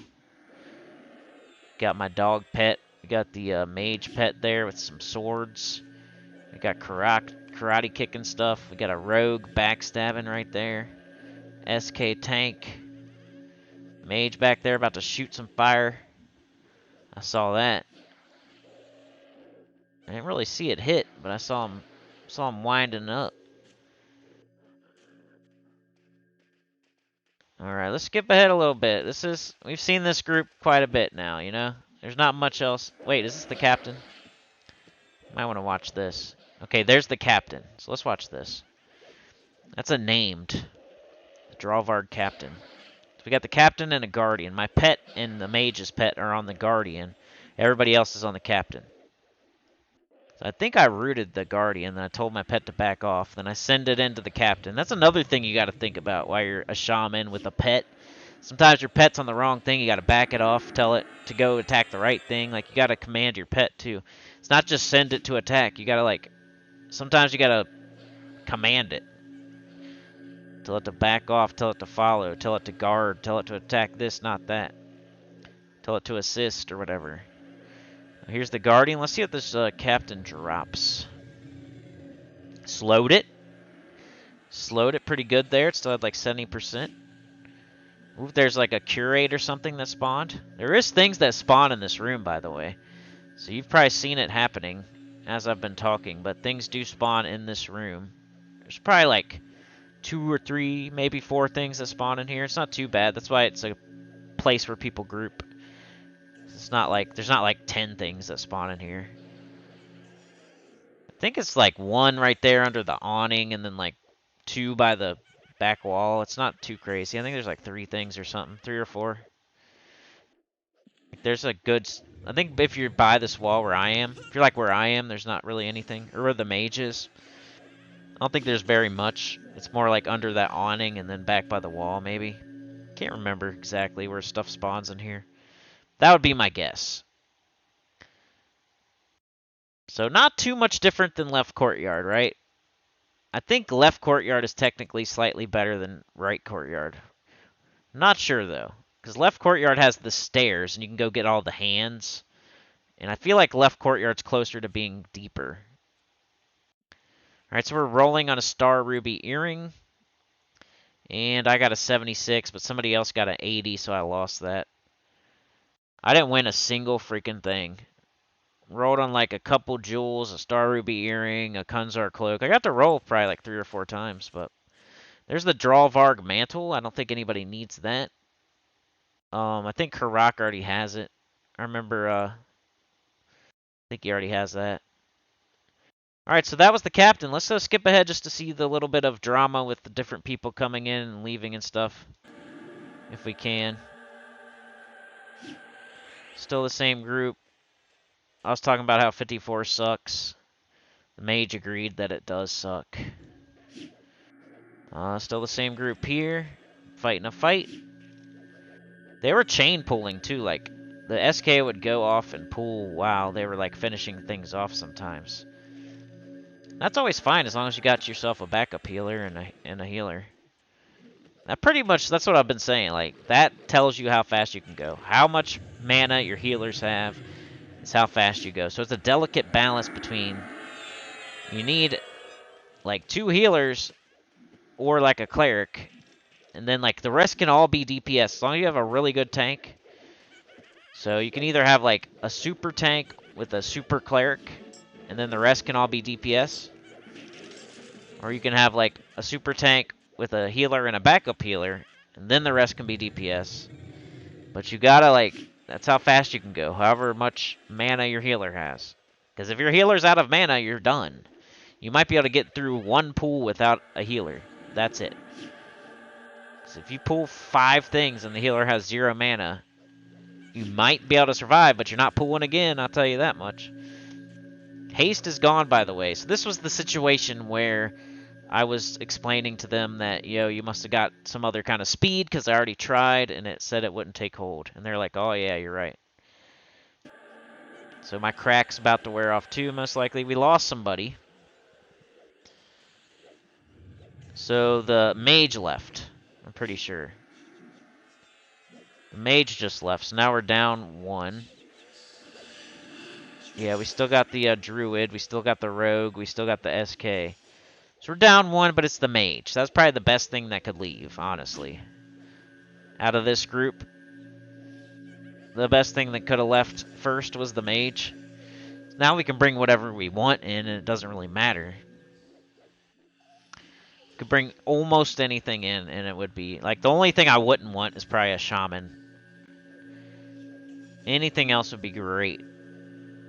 Got my dog pet. We got the mage pet there with some swords. We got karate kicking stuff. We got a rogue backstabbing right there. SK tank. Mage back there about to shoot some fire. I saw that. I didn't really see it hit, but I saw him winding up. Alright, let's skip ahead a little bit. We've seen this group quite a bit now, you know? There's not much else. Wait, is this the captain? Might want to watch this. Okay, there's the captain. So let's watch this. That's a named Drawvard captain. So we got the captain and a guardian. My pet and the mage's pet are on the guardian. Everybody else is on the captain. So I think I rooted the guardian, then I told my pet to back off. Then I send it into the captain. That's another thing you got to think about while you're a shaman with a pet. Sometimes your pet's on the wrong thing. You got to back it off, tell it to go attack the right thing. Like, you got to command your pet, too. It's not just send it to attack. You got to, like, sometimes you got to command it. Tell it to back off, tell it to follow, tell it to guard, tell it to attack this, not that. Tell it to assist or whatever. Here's the guardian. Let's see what this captain drops. Slowed it. Slowed it pretty good there. It still had like 70%. Ooh, there's like a curate or something that spawned. There is things that spawn in this room, by the way. So you've probably seen it happening as I've been talking, but things do spawn in this room. There's probably like 2 or 3, maybe 4 things that spawn in here. It's not too bad. That's why it's a place where people group. It's not like, there's not like 10 things that spawn in here. I think it's like 1 right there under the awning and then like 2 by the back wall. It's not too crazy. I think there's like 3 things or something, 3 or 4. Like there's a good, I think if you're by this wall where I am, if you're like where I am, there's not really anything. Or where the mage is. I don't think there's very much. It's more like under that awning and then back by the wall, maybe. Can't remember exactly where stuff spawns in here. That would be my guess. So not too much different than left courtyard, right? I think left courtyard is technically slightly better than right courtyard. Not sure, though. Because left courtyard has the stairs, and you can go get all the hands. And I feel like left courtyard's closer to being deeper. Alright, so we're rolling on a star ruby earring. And I got a 76, but somebody else got an 80, so I lost that. I didn't win a single freaking thing. Rolled on like a couple jewels, a star ruby earring, a Kunzar cloak. I got to roll probably like 3 or 4 times, but there's the Drawvarg mantle. I don't think anybody needs that. I think Karak already has it. I remember, I think he already has that. Alright, so that was the captain. Let's skip ahead just to see the little bit of drama with the different people coming in and leaving and stuff. If we can. Still the same group. I was talking about how 54 sucks. The mage agreed that it does suck. Still the same group here. Fighting a fight. They were chain pulling too. Like, the SK would go off and pull while they were like finishing things off sometimes. That's always fine as long as you got yourself a backup healer and a healer. That pretty much, that's what I've been saying. Like, that tells you how fast you can go. How much mana your healers have is how fast you go. So it's a delicate balance between, you need like 2 healers or like a cleric, and then like the rest can all be DPS as long as you have a really good tank. So you can either have like a super tank with a super cleric, and then the rest can all be DPS, or you can have like a super tank with a healer and a backup healer, and then the rest can be DPS. But you gotta like, that's how fast you can go, however much mana your healer has. Because if your healer's out of mana, you're done. You might be able to get through 1 pool without a healer. That's it. So if you pull 5 things and the healer has 0 mana, you might be able to survive, but you're not pulling again, I'll tell you that much. Haste is gone, by the way. So this was the situation where I was explaining to them that, yo, you must have got some other kind of speed because I already tried and it said it wouldn't take hold. And they're like, oh yeah, you're right. So my crack's about to wear off too, most likely. We lost somebody. So the mage left, I'm pretty sure. The mage just left, so now we're down 1. Yeah, we still got the druid, we still got the rogue, we still got the SK. So we're down 1, but it's the mage. That's probably the best thing that could leave, honestly. Out of this group, the best thing that could have left first was the mage. Now we can bring whatever we want in, and it doesn't really matter. Could bring almost anything in, and it would be... Like, the only thing I wouldn't want is probably a shaman. Anything else would be great.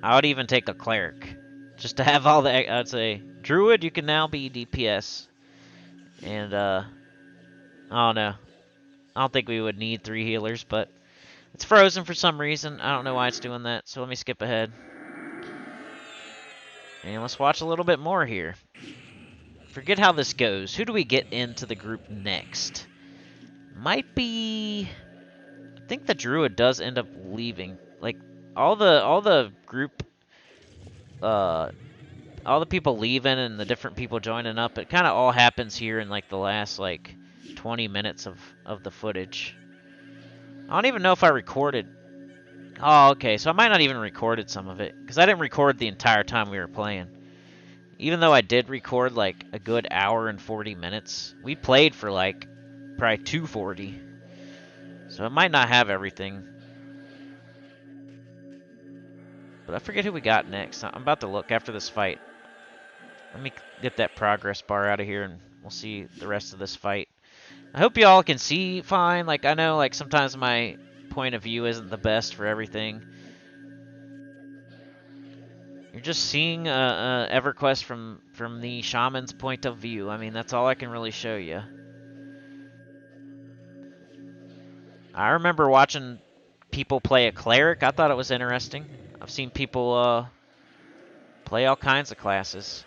I would even take a cleric. Just to have all the, I'd say, Druid, you can now be DPS. And, I don't know. I don't think we would need 3 healers, but it's frozen for some reason. I don't know why it's doing that, so let me skip ahead. And let's watch a little bit more here. Forget how this goes. Who do we get into the group next? Might be... I think the Druid does end up leaving. Like, all the group... all the people leaving and the different people joining up, it kind of all happens here in, like, the last, like, 20 minutes of the footage. I don't even know if I recorded... Oh, okay, so I might not even recorded some of it, because I didn't record the entire time we were playing. Even though I did record, like, a good hour and 40 minutes, we played for, like, probably 240. So it might not have everything. But I forget who we got next. I'm about to look after this fight. Let me get that progress bar out of here, and we'll see the rest of this fight. I hope y'all can see fine. Like, I know, like, sometimes my point of view isn't the best for everything. You're just seeing EverQuest from the shaman's point of view. I mean, that's all I can really show you. I remember watching people play a cleric. I thought it was interesting. I've seen people play all kinds of classes.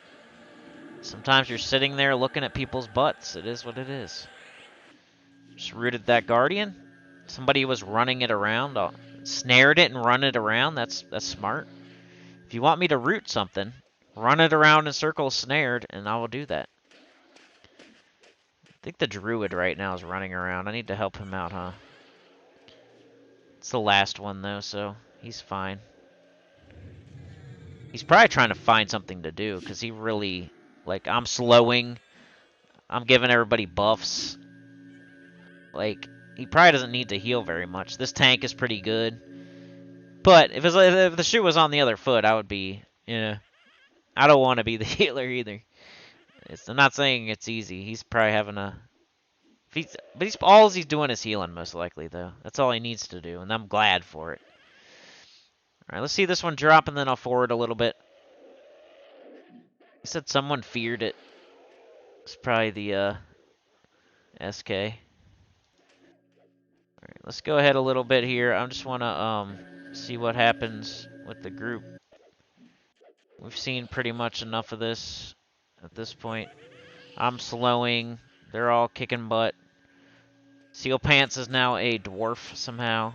Sometimes you're sitting there looking at people's butts. It is what it is. Just rooted that guardian. Somebody was running it around. Snared it and run it around. That's smart. If you want me to root something, run it around in circles snared, and I will do that. I think the druid right now is running around. I need to help him out, huh? It's the last one, though, so he's fine. He's probably trying to find something to do, because he really... Like, I'm slowing. I'm giving everybody buffs. Like, he probably doesn't need to heal very much. This tank is pretty good. But if the shoe was on the other foot, I would be, you know... I don't want to be the healer either. I'm not saying it's easy. He's probably having a... But all he's doing is healing, most likely, though. That's all he needs to do, and I'm glad for it. Alright, let's see this one drop, and then I'll forward a little bit. He said someone feared it. It's probably the, SK. Alright, let's go ahead a little bit here. I just want to, see what happens with the group. We've seen pretty much enough of this at this point. I'm slowing. They're all kicking butt. Seal Pants is now a dwarf somehow.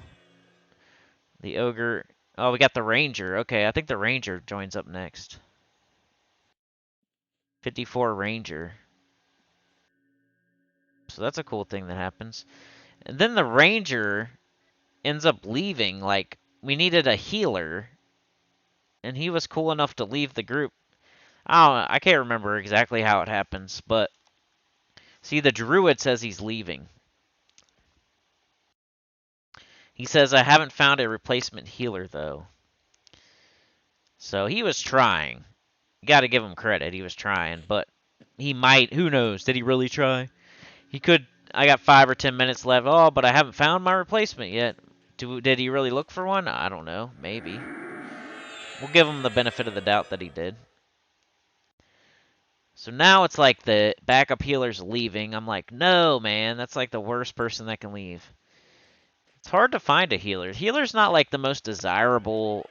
The ogre... Oh, we got the ranger. Okay, I think the ranger joins up next. 54 ranger. So that's a cool thing that happens. And then the ranger ends up leaving. Like, we needed a healer. And he was cool enough to leave the group. I can't remember exactly how it happens, but... See, the druid says he's leaving. He says, I haven't found a replacement healer, though. So he was trying. You gotta give him credit. He was trying, but he might. Who knows? Did he really try? He could. I got 5 or 10 minutes left. Oh, but I haven't found my replacement yet. Did he really look for one? I don't know. Maybe. We'll give him the benefit of the doubt that he did. So now it's like the backup healer's leaving. I'm like, no, man. That's like the worst person that can leave. It's hard to find a healer. Healer's not like the most desirable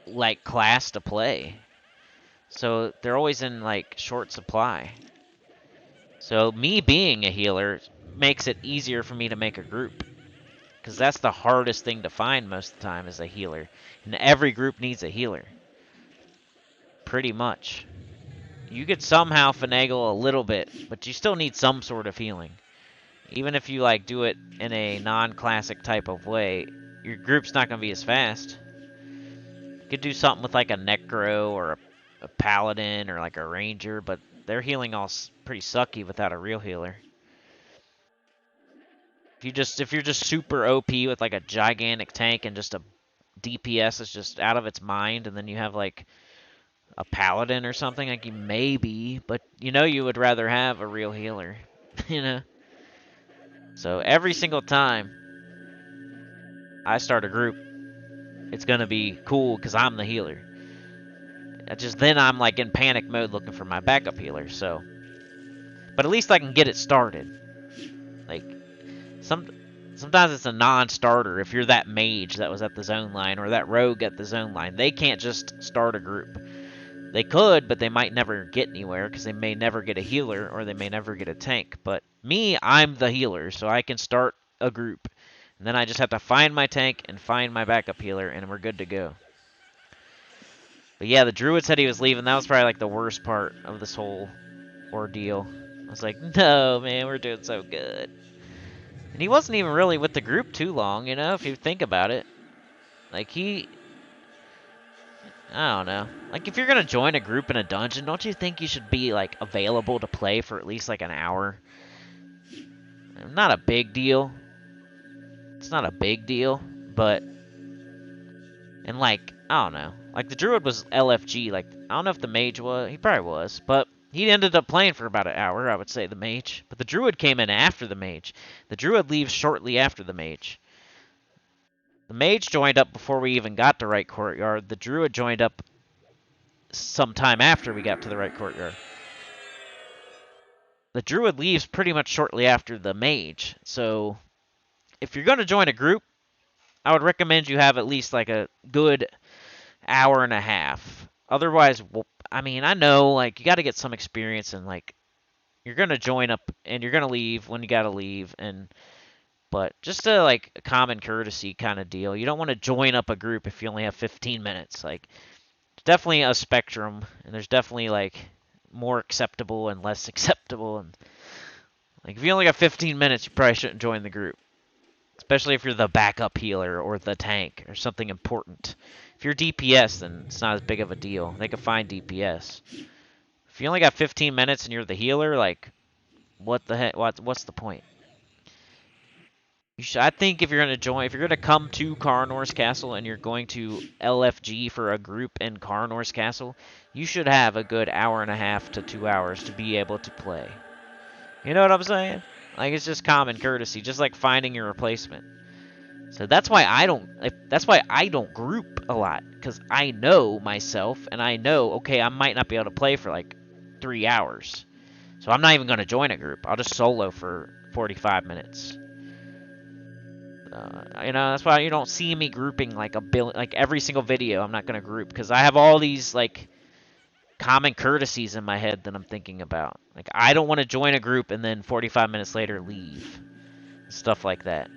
like class to play. So they're always in like short supply. So me being a healer makes it easier for me to make a group. Because that's the hardest thing to find most of the time is a healer. And every group needs a healer. Pretty much. You could somehow finagle a little bit, but you still need some sort of healing. Even if you like do it in a non-classic type of way, your group's not going to be as fast. You could do something with like a necro or a paladin or like a ranger, but they're healing all pretty sucky without a real healer. If you're just super OP with like a gigantic tank and just a DPS is just out of its mind, and then you have like a paladin or something, like maybe, but you know you would rather have a real healer, you know? So every single time I start a group, it's gonna be cool because I'm the healer. then I'm like in panic mode looking for my backup healer. So, but at least I can get it started. Like sometimes it's a non-starter if you're that mage that was at the zone line or that rogue at the zone line. They can't just start a group. They could, but they might never get anywhere because they may never get a healer or they may never get a tank. But me, I'm the healer, so I can start a group. And then I just have to find my tank and find my backup healer, and we're good to go. But yeah, the druid said he was leaving. That was probably like the worst part of this whole ordeal. I was like, no, man, we're doing so good. And he wasn't even really with the group too long, you know, if you think about it. Like, I don't know. Like, if you're going to join a group in a dungeon, don't you think you should be, like, available to play for at least, like, an hour? Not a big deal. It's not a big deal, but... And, like, I don't know. Like, the druid was LFG. Like, I don't know if the mage was. He probably was, but he ended up playing for about an hour, I would say, the mage. But the druid came in after the mage. The druid leaves shortly after the mage. The mage joined up before we even got to right courtyard. The druid joined up sometime after we got to the right courtyard. The druid leaves pretty much shortly after the mage. So if you're going to join a group, I would recommend you have at least like a good hour and a half. Otherwise, well, I mean, I know like you got to get some experience and like you're going to join up and you're going to leave when you got to leave and but just a like a common courtesy kind of deal. You don't want to join up a group if you only have 15 minutes. Like definitely a spectrum, and there's definitely like more acceptable and less acceptable. And like if you only got 15 minutes, you probably shouldn't join the group, especially if you're the backup healer or the tank or something important. If you're DPS, then it's not as big of a deal. They can find DPS. If you only got 15 minutes and you're the healer, like what the heck? What's the point? I think if you're going to join, if you're going to come to Carnor's Castle and you're going to LFG for a group in Carnor's Castle, you should have a good hour and a half to 2 hours to be able to play. You know what I'm saying? Like, it's just common courtesy, just like finding your replacement. So that's why I don't group a lot, because I know myself, and I know, okay, I might not be able to play for like 3 hours. So I'm not even going to join a group. I'll just solo for 45 minutes. You know, that's why you don't see me grouping like like every single video. I'm not gonna group because I have all these like common courtesies in my head that I'm thinking about. Like I don't want to join a group and then 45 minutes later leave, stuff like that.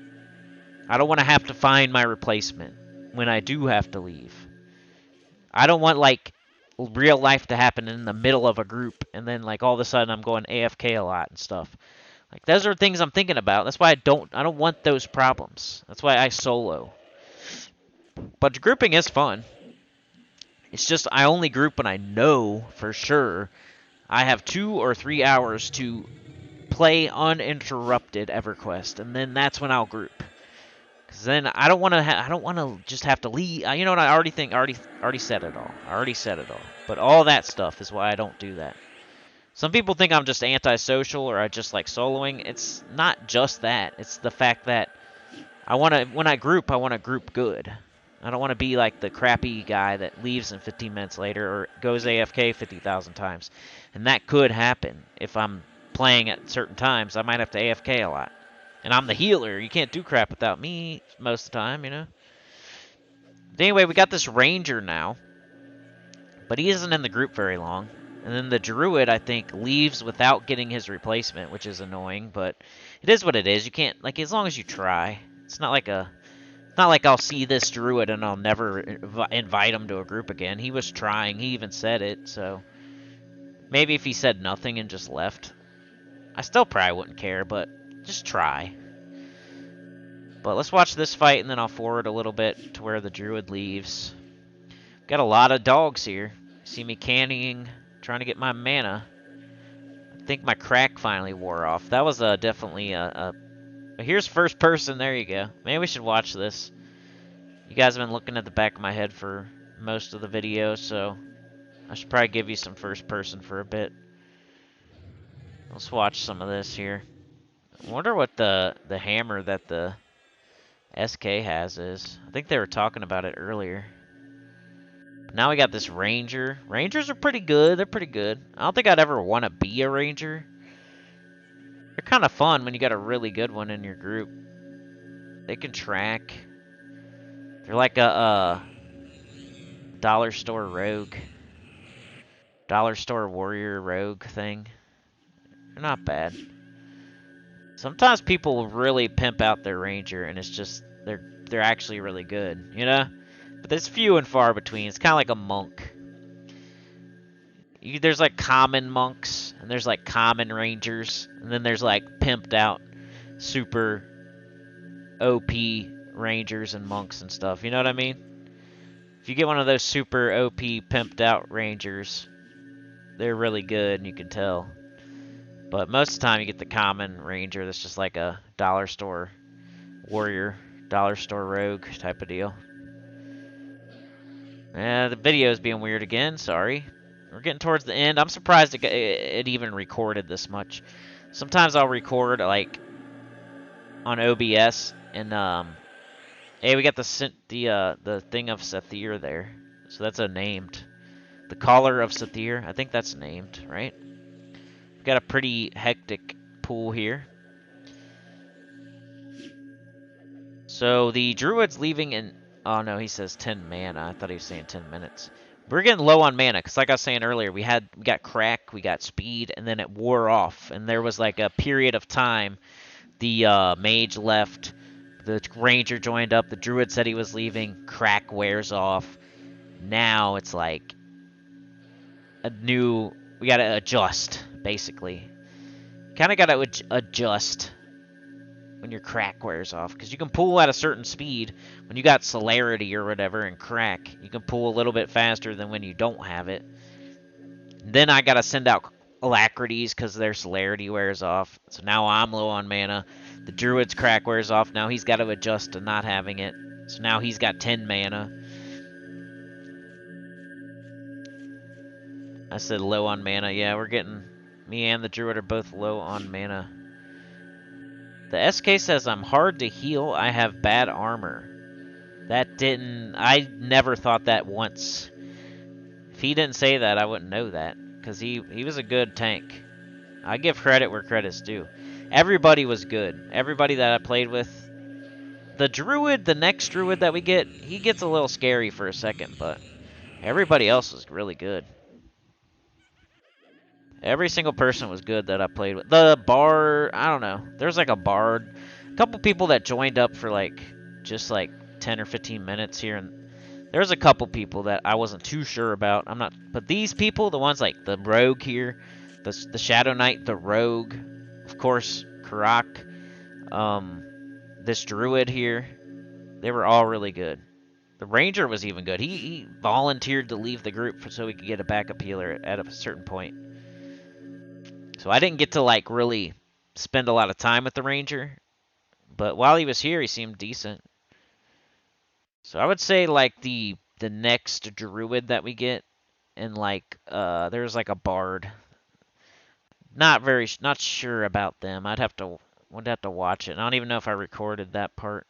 I don't want to have to find my replacement when I do have to leave. I don't want like real life to happen in the middle of a group and then like all of a sudden I'm going AFK a lot and stuff. Like those are things I'm thinking about. That's why I don't want those problems. That's why I solo. But grouping is fun. It's just I only group when I know for sure I have 2 or 3 hours to play uninterrupted EverQuest, and then that's when I'll group. Cause then I don't want to just have to leave. You know what? I already said it all. I already said it all. But all that stuff is why I don't do that. Some people think I'm just antisocial or I just like soloing. It's not just that. It's the fact that when I group, I want to group good. I don't want to be like the crappy guy that leaves in 15 minutes later or goes AFK 50,000 times. And that could happen if I'm playing at certain times. I might have to AFK a lot. And I'm the healer. You can't do crap without me most of the time, you know? But anyway, we got this ranger now. But he isn't in the group very long. And then the druid, I think, leaves without getting his replacement, which is annoying, but it is what it is. You can't, like, as long as you try. It's not like I'll see this druid and I'll never invite him to a group again. He was trying. He even said it, so maybe if he said nothing and just left, I still probably wouldn't care, but just try. But let's watch this fight, and then I'll forward a little bit to where the druid leaves. Got a lot of dogs here. See me canning, trying to get my mana. I think my crack finally wore off. That was definitely a... Here's first person. There you go. Maybe we should watch this. You guys have been looking at the back of my head for most of the video, so I should probably give you some first person for a bit. Let's watch some of this here. I wonder what the hammer that the SK has is. I think they were talking about it earlier. Now we got this ranger. Rangers are pretty good. They're pretty good. I don't think I'd ever want to be a ranger. They're kind of fun when you got a really good one in your group. They can track. They're like a dollar store rogue. Dollar store warrior rogue thing. They're not bad. Sometimes people really pimp out their ranger, and it's just they're actually really good, you know. But there's few and far between. It's kind of like a monk. There's like common monks, and there's like common rangers, and then there's like pimped out super OP rangers and monks and stuff. You know what I mean? If you get one of those super OP pimped out rangers, they're really good, and you can tell. But most of the time, you get the common ranger that's just like a dollar store warrior, dollar store rogue type of deal. The video is being weird again. Sorry. We're getting towards the end. I'm surprised it even recorded this much. Sometimes I'll record like on OBS and hey, we got the thing of Sathir there. So that's a named. The Collar of Sathir. I think that's named, right? We've got a pretty hectic pool here. So the Druid's leaving in... Oh, no, he says 10 mana. I thought he was saying 10 minutes. We're getting low on mana, because like I was saying earlier, we got crack, we got speed, and then it wore off. And there was like a period of time. The mage left, the ranger joined up, the druid said he was leaving, crack wears off. Now it's like a new... We got to adjust, basically. Kind of got to adjust when your crack wears off, because you can pull at a certain speed when you got celerity or whatever and crack. You can pull a little bit faster than when you don't have it. Then I gotta send out alacrities because their celerity wears off. So now I'm low on mana. The druid's crack wears off. Now he's got to adjust to not having it. So now he's got 10 mana. I said low on mana. Yeah, we're getting... Me and the druid are both low on mana. The SK says I'm hard to heal. I have bad armor. That didn't... I never thought that once. If he didn't say that, I wouldn't know that. Because he was a good tank. I give credit where credit's due. Everybody was good. Everybody that I played with. The druid, the next druid that we get, he gets a little scary for a second, but everybody else was really good. Every single person was good that I played with. The bard, I don't know. There's like a bard. A couple people that joined up for like, just like 10 or 15 minutes here. And there's a couple people that I wasn't too sure about. I'm not, but these people, the ones like the rogue here, the Shadow Knight, the rogue, of course, Karak, this druid here, they were all really good. The ranger was even good. He volunteered to leave the group so he could get a backup healer at a certain point. So I didn't get to, like, really spend a lot of time with the ranger. But while he was here, he seemed decent. So I would say, like, the next druid that we get, and, like, there's, like, a bard. Not sure about them. Would have to watch it. I don't even know if I recorded that part.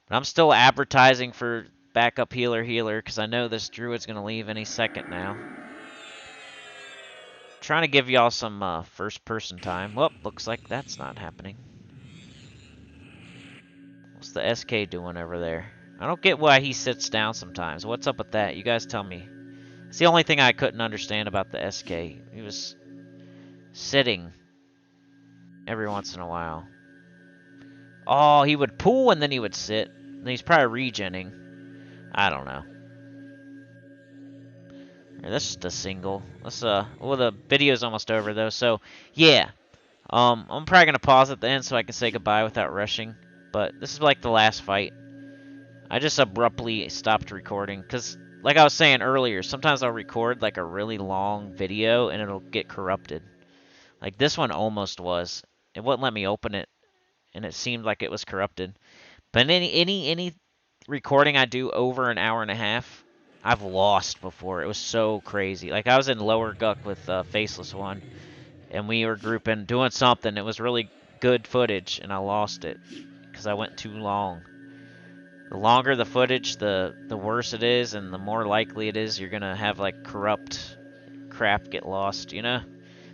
But I'm still advertising for backup healer, because I know this druid's going to leave any second now. Trying to give y'all some first-person time. Well, looks like that's not happening. What's the SK doing over there? I don't get why he sits down sometimes. What's up with that? You guys tell me. It's the only thing I couldn't understand about the SK. He was sitting every once in a while. Oh, he would pull and then he would sit. And he's probably regenning. I don't know. That's just a single. Let's well, the video's almost over though, so yeah. I'm probably gonna pause at the end so I can say goodbye without rushing. But this is like the last fight. I just abruptly stopped recording because, like I was saying earlier, sometimes I'll record like a really long video and it'll get corrupted. Like this one almost was. It wouldn't let me open it, and it seemed like it was corrupted. But any recording I do over an hour and a half, I've lost before. It was so crazy. Like, I was in Lower Guck with Faceless One, and we were grouping, doing something. It was really good footage, and I lost it because I went too long. The longer the footage, the worse it is, and the more likely it is you're gonna have like corrupt crap get lost, you know?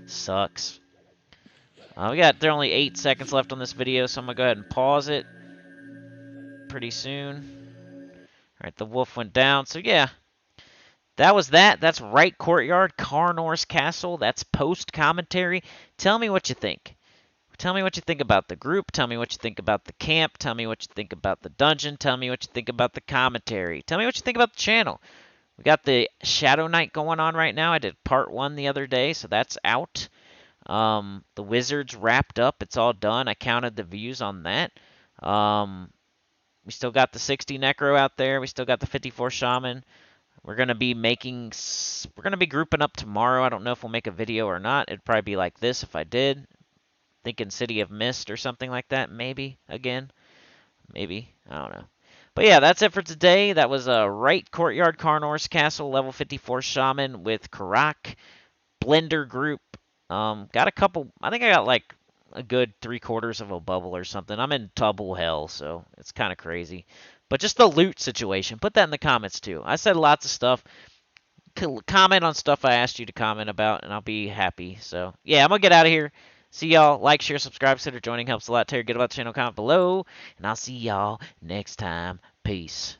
Sucks. There are only 8 seconds left on this video, so I'm gonna go ahead and pause it pretty soon. Alright, the wolf went down, so yeah. That was that. That's Right Courtyard, Karnors Castle. That's post commentary. Tell me what you think. Tell me what you think about the group. Tell me what you think about the camp. Tell me what you think about the dungeon. Tell me what you think about the commentary. Tell me what you think about the channel. We got the Shadow Knight going on right now. I did part 1 the other day, so that's out. The Wizards wrapped up. It's all done. I counted the views on that. We still got the 60 Necro out there. We still got the 54 Shaman. We're going to be grouping up tomorrow. I don't know if we'll make a video or not. It'd probably be like this if I did. Thinking City of Mist or something like that, maybe, again. Maybe, I don't know. But yeah, that's it for today. That was a Right Courtyard Carnors Castle, level 54 Shaman with Karak, Blender group. Got a couple, I think I got like a good 3/4 of a bubble or something. I'm in double hell, so it's kind of crazy. But just the loot situation, put that in the comments too. I said lots of stuff. Comment on stuff I asked you to comment about, and I'll be happy. So yeah, I'm gonna get out of here. See y'all. Like, share, subscribe, consider joining. Helps a lot. Tell your good about the channel. Comment below, and I'll see y'all next time. Peace.